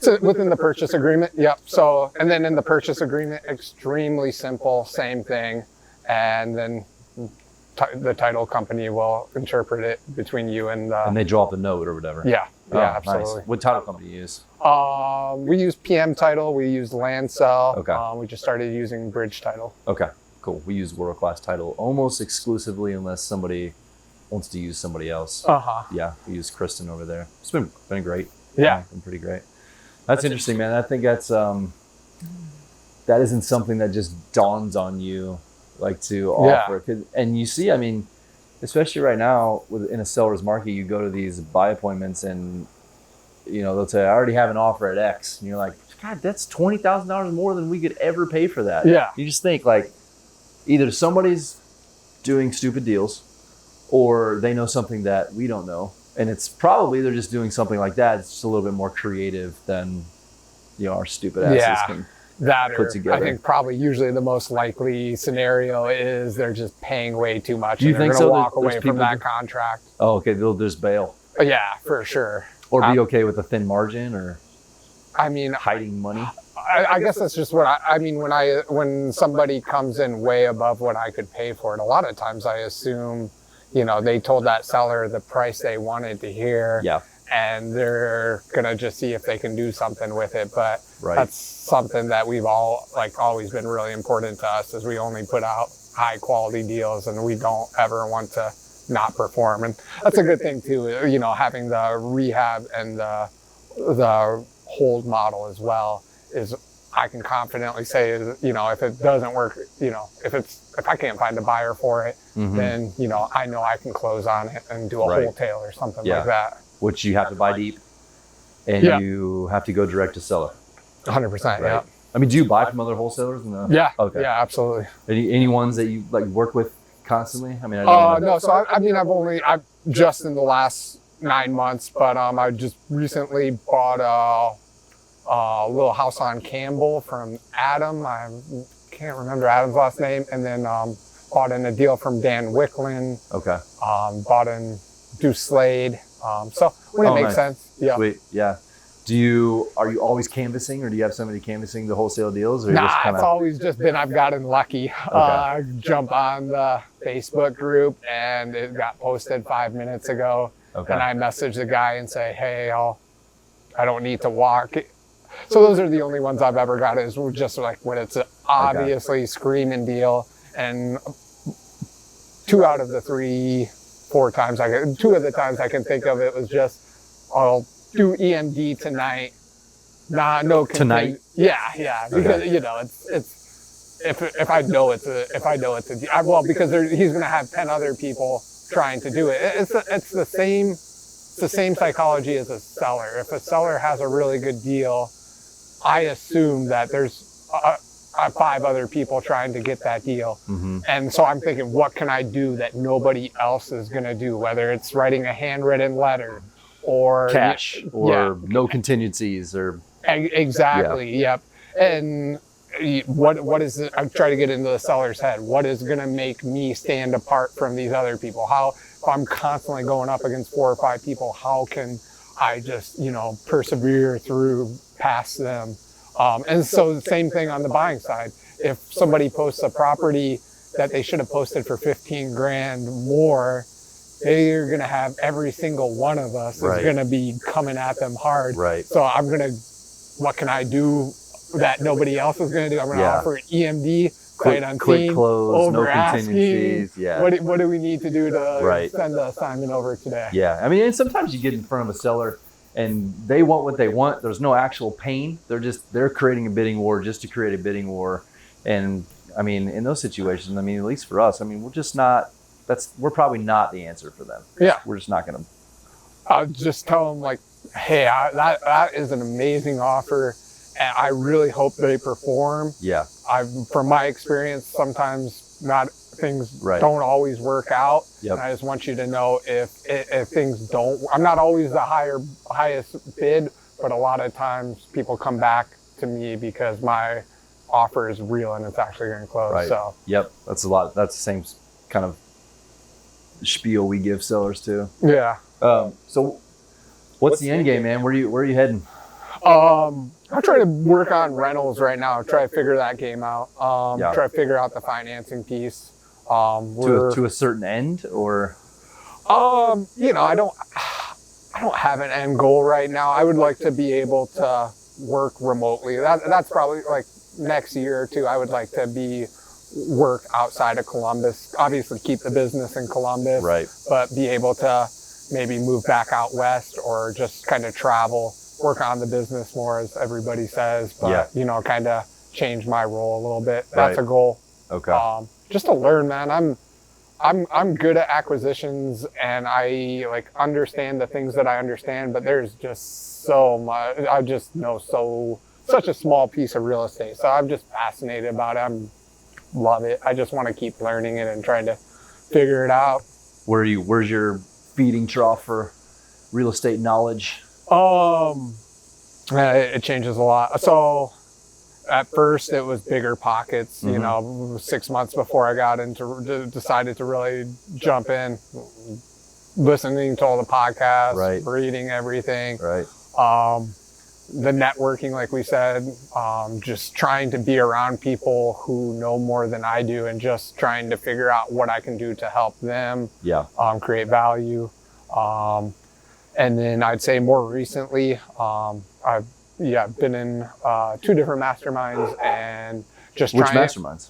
So within the purchase agreement. Yep. So, and then in the purchase agreement, extremely simple, same thing, and then the title company will interpret it between you and and they draw up the note or whatever. Yeah. Yeah, absolutely. Nice. What title company do you use? We use PM Title. We use Landsell. Okay. We just started using Bridge Title. Okay, cool. We use World Class Title almost exclusively unless somebody wants to use somebody else. Yeah, we use Kristen over there. It's been great. Yeah. Been pretty great. That's interesting, man. I think that's that isn't something that just dawns on you like to offer. And you see, I mean, especially right now in a seller's market, you go to these buy appointments and they'll say, I already have an offer at X. And you're like, God, that's $20,000 more than we could ever pay for that. Yeah. You just think like either somebody's doing stupid deals or they know something that we don't know. And it's probably they're just doing something like that. It's just a little bit more creative than our stupid asses can that put together. I think probably usually the most likely scenario is they're just paying way too much. Do you and they're think going to so? walk away from that contract. Oh, okay. They'll just bail. Yeah, for sure. Or be okay with a thin margin or I mean, hiding money. I guess that's just what I mean. When somebody comes in way above what I could pay for it, a lot of times I assume, they told that seller the price they wanted to hear. Yeah. And they're gonna just see if they can do something with it. But Right. that's something that we've always been really important to us is we only put out high quality deals and we don't ever want to not perform. And that's a good thing too, having the rehab and the hold model as well is I can confidently say is, if it doesn't work, if I can't find a buyer for it, then, I know I can close on it and do a wholesale or something like that. Which you have to buy deep and you have to go direct to seller. 100%. Right. Yeah. I mean, do you buy from other wholesalers? Yeah. Okay. Yeah, absolutely. Any ones that you work with constantly? I mean, no. So I've just in the last 9 months, but I just recently bought a little house on Campbell from Adam. I can't remember Adam's last name, and then bought in a deal from Dan Wicklin. Okay. Bought in Deuce Slade. So when it makes sense. Yeah. Sweet. Yeah. Are you always canvassing, or do you have somebody canvassing the wholesale deals? Or Nah, it's always just been I've gotten lucky. Jump on the Facebook group and it got posted 5 minutes ago. Okay. And I message the guy and say, hey, I don't need to walk. So those are the only ones I've ever got is just like when it's an obviously screaming deal. And 2 out of the 3-4 times two of the times I can think of it was just, I'll do EMD tonight. No tonight. Yeah. Because it's if I know it's a well, because he's going to have 10 other people trying to do it. It's the same psychology as a seller. If a seller has a really good deal, I assume that there's 5 other people trying to get that deal. And so I'm thinking, what can I do that nobody else is going to do? Whether it's writing a handwritten letter or cash or no contingencies or exactly. Yep. And what is it? I'm trying to get into the seller's head. What is going to make me stand apart from these other people? If I'm constantly going up against 4 or 5 people, how can I just, persevere through past them? And so the same thing on the buying side. If somebody posts a property that they should have posted for 15 grand more, they're going to have every single one of us is going to be coming at them hard. Right. So what can I do that nobody else is going to do? I'm going to offer an EMD, sight unseen, quick close, no asking. contingencies. Yeah. What do we need to do to send the assignment over today? Yeah. I mean, and sometimes you get in front of a seller and they want what they want. There's no actual pain. They're creating a bidding war just to create a bidding war. And I mean, in those situations, I mean, at least for us, I mean, we're probably not the answer for them. Yeah. We're just not going to. I'll just tell them like, hey, that is an amazing offer. And I really hope they perform. Yeah. From my experience, sometimes things don't always work out. Yep. And I just want you to know if things don't, I'm not always the highest bid, but a lot of times people come back to me because my offer is real and it's actually going to close. Right. So. Yep. That's the same kind of spiel we give sellers too. Yeah. So what's the end game, man? Where are you heading? I'm trying to work on rentals right now. Try to figure that game out. Try to figure out the financing piece. To a certain end, or I I don't have an end goal right now. I would like to be able to work remotely. That's probably like next year or two. I would like to work outside of Columbus. Obviously keep the business in Columbus, Right. but be able to maybe move back out west or just kind of travel, work on the business more, as everybody says, but Yeah. you know, kind of change my role a little bit. That's Right. a goal. Okay. Just to learn, man. I'm good at acquisitions, and I like understand the things that I understand, but there's just so much. I just know such a small piece of real estate. So I'm just fascinated about it. Love it. I just want to keep learning it and trying to figure it out. Where's your feeding trough for real estate knowledge? It changes a lot. So at first it was bigger pockets, you know, 6 months before I got decided to really jump in, listening to all the podcasts, Right. reading everything. Right. The networking, like we said, just trying to be around people who know more than I do and just trying to figure out what I can do to help them Yeah. create value. And then I'd say more recently, I've been in 2 different masterminds and just Which trying. masterminds?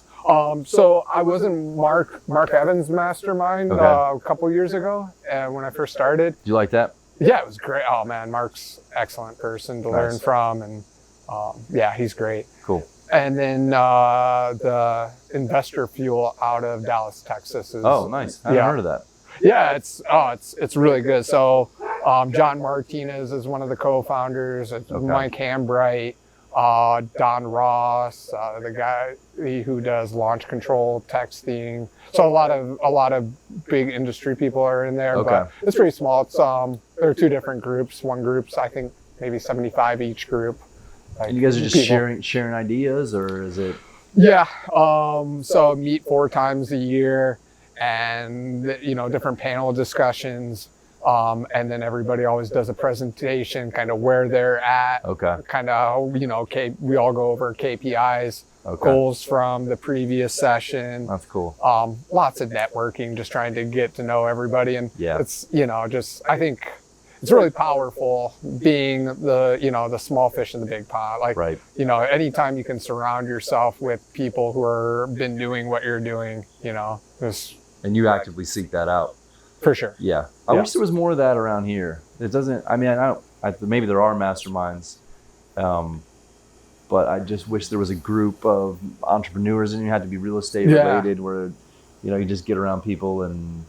So I was in Mark Evans' mastermind Okay. a couple years ago when I first started. Do you like that? Yeah, it was great. Oh man, Mark's excellent person to learn Nice. from, and yeah, he's great. Cool. And then the Investor Fuel out of Dallas, Texas is. Oh, nice. I haven't heard of that. Yeah, it's really good. So John Martinez is one of the co-founders. It's Okay. Mike Hambright, Don Ross, the guy who does launch control texting. So a lot of big industry people are in there, Okay. but it's pretty small. It's there are 2 different groups. One group's I think maybe 75 each group. Like, And you guys are just people. sharing ideas, or is it? Yeah. So meet 4 times a year, and you know, different panel discussions. And then everybody always does a presentation, kind of where they're at, Okay. kind of, you know, we all go over KPIs, Okay. goals from the previous session. That's cool. Lots of networking, just trying to get to know everybody. And Yeah. it's, you know, just, I think it's really powerful being the small fish in the big pot. Like, Right. you know, anytime you can surround yourself with people who are been doing what you're doing, you know, it's And you actively seek that out. for sure. Yeah. I Yeah. wish there was more of that around here. It doesn't, I mean, maybe there are masterminds, but I just wish there was a group of entrepreneurs, and you had to be real estate Yeah. related, where, you know, you just get around people and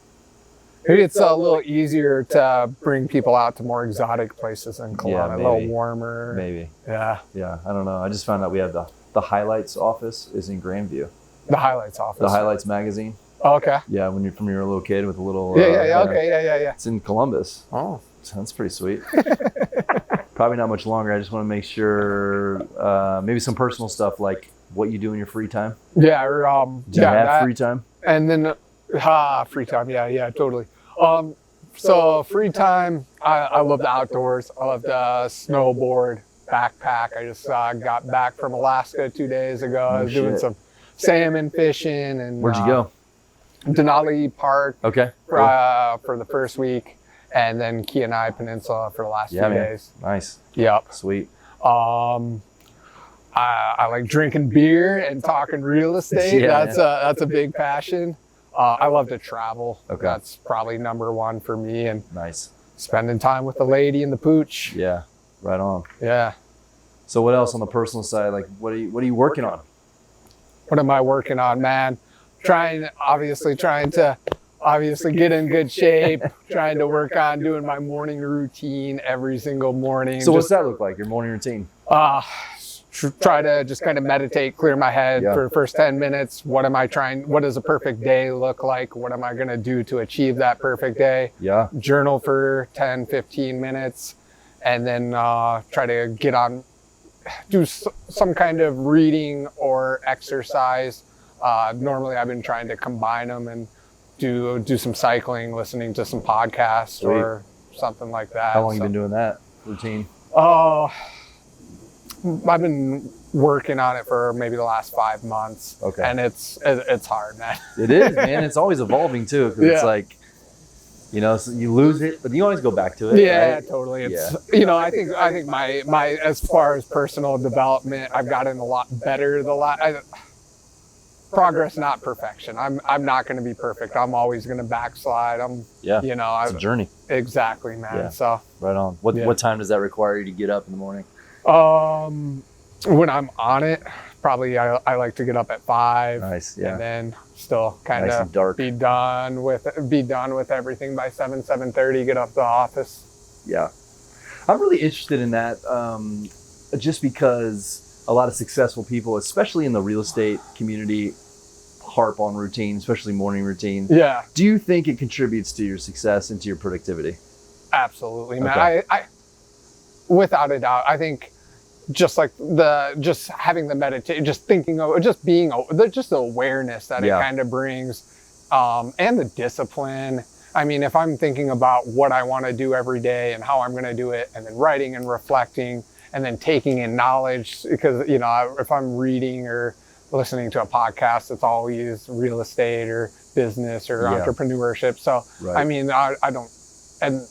Maybe it's a little easier to bring people out to more exotic places in Kelowna, a little maybe. warmer. maybe. Yeah. Yeah. I don't know. I just found out we have the Highlights office is in Grandview. The Highlights office. The Highlights magazine. Oh, okay. Yeah. When you're a little kid with a little. Yeah. Okay. Yeah. It's in Columbus. Oh. So that's pretty sweet. Probably not much longer. I just want to make sure, maybe some personal stuff, like what you do in your free time. Yeah. Do you have free time? And then, free time. Yeah, totally. So free time, I love the outdoors. I love to snowboard, backpack. I just got back from Alaska 2 days ago. I was doing shit. some salmon fishing and. Where'd you go? Denali Park Okay. for the first week, and then Kenai Peninsula for the last Yeah, few man. days. Nice. Yep. Sweet. I like drinking beer and talking real estate. Yeah, That's a big passion. I love to travel. Okay. That's probably number 1 for me, and Nice. spending time with the lady and the pooch. Yeah. Right on. Yeah. So what else on the personal side? Like, what are you working on? What am I working on, man? Trying to get in good shape, trying to work on doing my morning routine every single morning. So what's that look like? Your morning routine? Try to just kind of meditate, clear my head Yeah. for the first 10 minutes. What does a perfect day look like? What am I going to do to achieve that perfect day? Yeah. Journal for 10, 15 minutes, and then try to do some kind of reading or exercise. Normally I've been trying to combine them and do some cycling, listening to some podcasts. Sweet. Or something like that. How long you been doing that routine? Oh, I've been working on it for maybe the last 5 months. Okay. And it's hard, man. It is, man. It's always evolving too. 'Cause it's Yeah. like, You know, so you lose it, but you always go back to it. Yeah, right? totally. It's Yeah. I think my as far as personal development, I've gotten a lot better progress, not perfection. I'm not going to be perfect. I'm always going to backslide. Yeah. It's a journey. exactly, man. Yeah. So Right on. Yeah. What time does that require you to get up in the morning? when I'm on it, probably I like to get up at 5. Nice. Yeah. And then still kind Nice of and dark. be done with everything by 7:30. Get up to the office. Yeah. I'm really interested in that just because a lot of successful people, especially in the real estate community, harp on routine, especially morning routine. Yeah, Do you think it contributes to your success and to your productivity? absolutely, man. Okay. I without a doubt, I think just having the meditation, just thinking of, just being, just the awareness that Yeah. it kind of brings, and the discipline. I mean, if I'm thinking about what I want to do every day and how I'm going to do it, and then writing and reflecting, and then taking in knowledge, because, if I'm reading or listening to a podcast, it's always real estate or business or Yeah. entrepreneurship. So, Right. I mean, I don't, and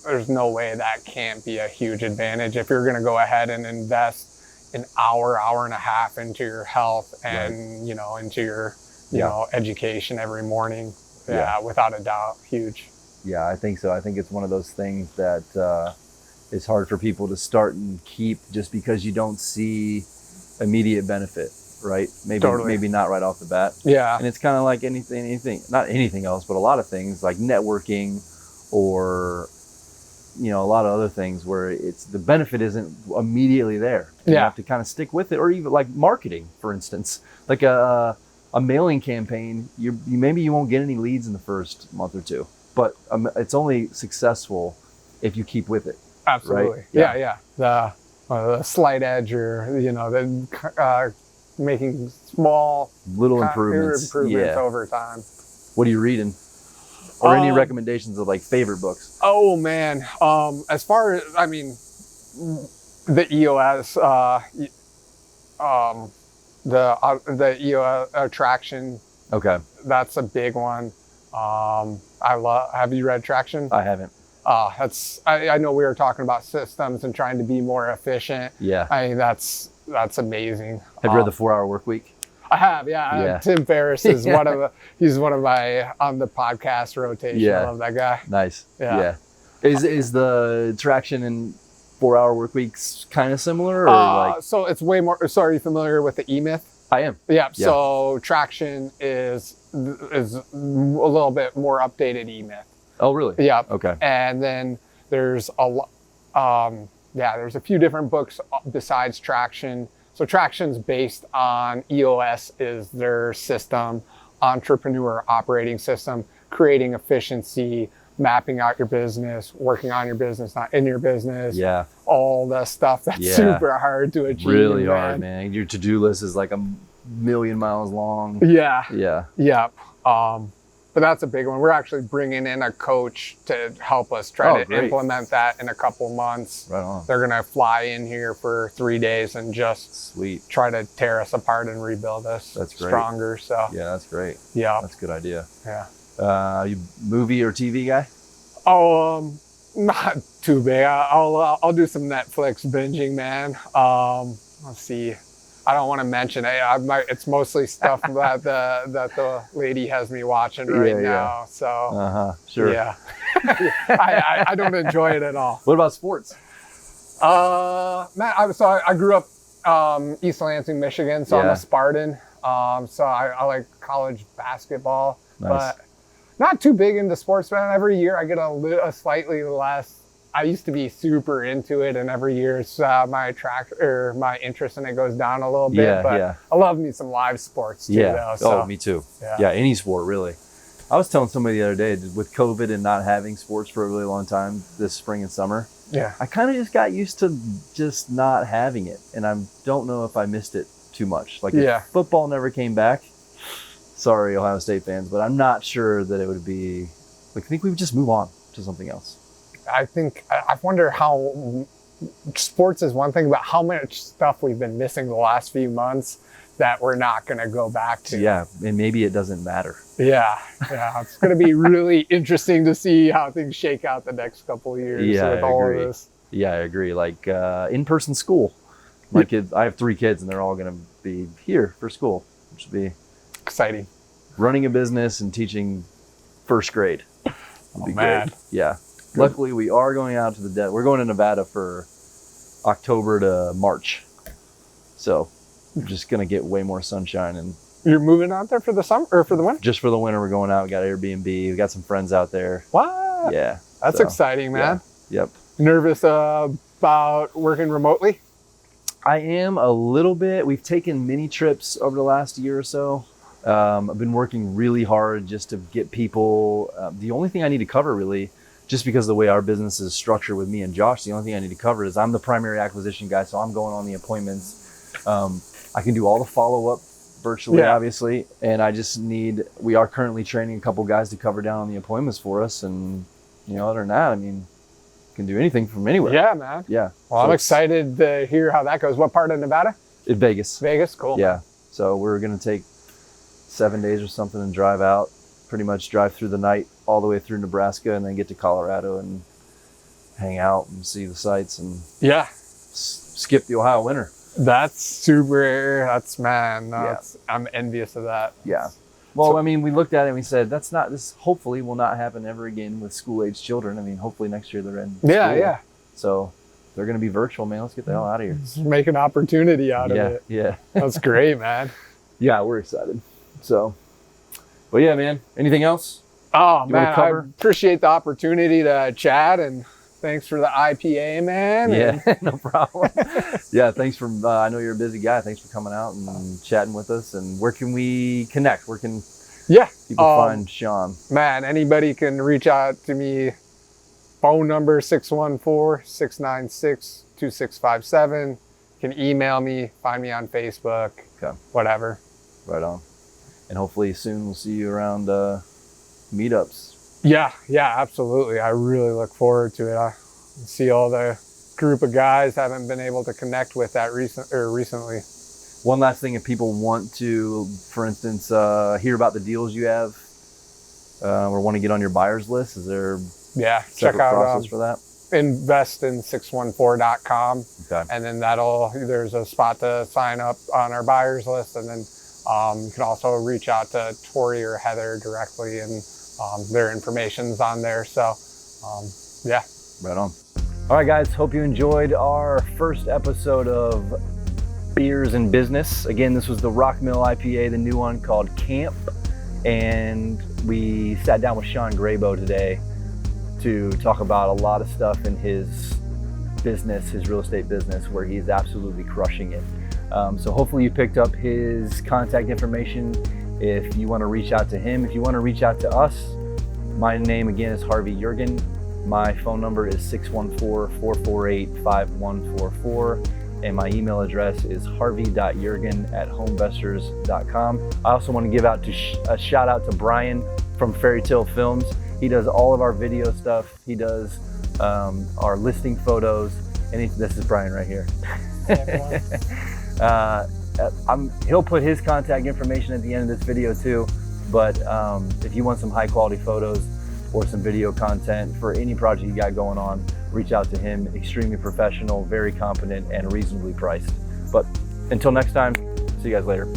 there's no way that can't be a huge advantage if you're going to go ahead and invest an hour and a half into your health and, into your, education every morning. Yeah, without a doubt, huge. Yeah, I think so. I think it's one of those things that is hard for people to start and keep just because you don't see immediate benefit, right? Totally. Maybe not right off the bat. Yeah. And it's kind of like anything, not anything else, but a lot of things like networking or, a lot of other things where the benefit isn't immediately there. You Yeah. have to kind of stick with it, or even like marketing, for instance, like a mailing campaign. Maybe you won't get any leads in the first month or two, but it's only successful if you keep with it. Absolutely. Right? Yeah. Yeah. The slight edge, or, making small Little improvements. over time. What are you reading? Or any recommendations of like favorite books? Oh man. As far as, I mean, the EOS, the EOS attraction, Okay. that's a big one. Have you read Traction? I haven't. I know we were talking about systems and trying to be more efficient. Yeah. I mean, that's amazing. Have you read The 4 Hour Work Week? I have, yeah. Yeah. Tim Ferriss is he's one of my on the podcast rotation. Yeah. I love that guy. Nice. Yeah. Is the Traction and 4 Hour Work Weeks kind of similar, or So it's way more. So are you familiar with the E-Myth? I am. Yeah. Yeah. So Traction is a little bit more updated E-Myth. Oh, really? Yeah. Okay. And then there's there's a few different books besides Traction. So Traction's based on EOS is their system, entrepreneur operating system, creating efficiency, mapping out your business, working on your business, not in your business. Yeah. All the stuff that's Yeah. super hard to achieve. Really hard, man. Your to-do list is like 1,000,000 miles long. Yeah. Yeah. Yeah. But that's a big one. We're actually bringing in a coach to help us try to great. implement that in a couple months. Right on. They're going to fly in here for 3 days and just Sweet. try to tear us apart and rebuild us That's great. stronger. So, Yeah, that's great. yeah. That's a good idea. Yeah. You movie or TV guy? Oh, not too big. I'll do some Netflix binging, man. Let's see. I don't want to mention it. It's mostly stuff that the lady has me watching right Yeah, yeah. now. So Sure. yeah, I don't enjoy it at all. What about sports? Man, I grew up East Lansing, Michigan, so I'm Yeah. a Spartan. So I like college basketball, Nice. but not too big into sports, man. Every year I get a slightly less. I used to be super into it, and every year it's, my interest in it goes down a little bit. Yeah, but yeah. I love me some live sports too, though. So, Oh, me too. yeah. Yeah, any sport really. I was telling somebody the other day, with COVID and not having sports for a really long time this spring and summer, yeah. I kind of just got used to just not having it, and I don't know if I missed it too much. Like, Yeah. if football never came back, sorry, Ohio State fans, but I'm not sure that it would be. Like, I think we would just move on to something else. I wonder how sports is one thing, but how much stuff we've been missing the last few months that we're not going to go back to. Yeah, and maybe it doesn't matter. Yeah. It's going to be really interesting to see how things shake out the next couple of years Yeah, with I all agree. of this. Yeah, I agree. Like in-person school. My kids, I have 3 kids, and they're all going to be here for school, which will be Exciting. running a business and teaching first grade. Would be man. great. Yeah. Luckily, we are going out to the desert. We're going to Nevada for October to March. So we're just going to get way more sunshine. And You're moving out there for the summer or for the winter? just for the winter, we're going out. We got Airbnb. We got some friends out there. What? Yeah. That's so, exciting, man. Yeah. Yep. Nervous about working remotely? I am a little bit. We've taken mini trips over the last year or so. I've been working really hard just to get people. The only thing I need to cover, really, just because of the way our business is structured with me and Josh, the only thing I need to cover is I'm the primary acquisition guy, so I'm going on the appointments. I can do all the follow-up virtually, obviously, and I just need. We are currently training a couple guys to cover down on the appointments for us, and other than that, I mean, can do anything from anywhere. Yeah, man. Yeah. Well, I'm excited to hear how that goes. What part of Nevada? In Vegas. Vegas? Cool. Yeah. So we're going to take 7 days or something and drive out, pretty much drive through the night all the way through Nebraska and then get to Colorado and hang out and see the sights and Yeah. skip the Ohio winter. That's super. I'm envious of that. Yeah. Well, I mean, we looked at it and we said, this hopefully will not happen ever again with school-age children. I mean, hopefully next year they're in school. Yeah. So they're going to be virtual, man. Let's get the hell out of here. Just make an opportunity out of it. Yeah. That's great, man. Yeah, we're excited. So, but yeah, man, anything else? Oh, You wanna man, I cover? appreciate the opportunity to chat, and thanks for the IPA, man. Yeah, And no problem. Yeah, thanks for, I know you're a busy guy. Thanks for coming out and chatting with us. And where can we connect? Where can people find Sean? Man, anybody can reach out to me. Phone number 614-696-2657. Can email me, find me on Facebook, Okay. whatever. Right on. And hopefully soon we'll see you around meetups. Yeah, absolutely. I really look forward to it. I see all the group of guys haven't been able to connect with that recently. One last thing, if people want to, for instance, hear about the deals you have or want to get on your buyers list, is there Yeah, separate check out process for that? investin614.com. Okay. And then there's a spot to sign up on our buyers list. And then you can also reach out to Tori or Heather directly, and their information's on there. So, yeah. Right on. All right, guys. Hope you enjoyed our first episode of Beers and Business. Again, this was the Rock Mill IPA, the new one called Camp. And we sat down with Sean Graybo today to talk about a lot of stuff in his business, his real estate business, where he's absolutely crushing it. So hopefully you picked up his contact information. If you want to reach out to him, if you want to reach out to us, my name again is Harvey Jurgen. My phone number is 614-448-5144. And my email address is harvey.jurgen@homevestors.com. I also want to give out a shout out to Brian from Fairy Tale Films. He does all of our video stuff. He does our listing photos. And this is Brian right here. He'll put his contact information at the end of this video too. But if you want some high quality photos or some video content for any project you got going on, reach out to him. Extremely professional, very competent, and reasonably priced. But until next time, see you guys later.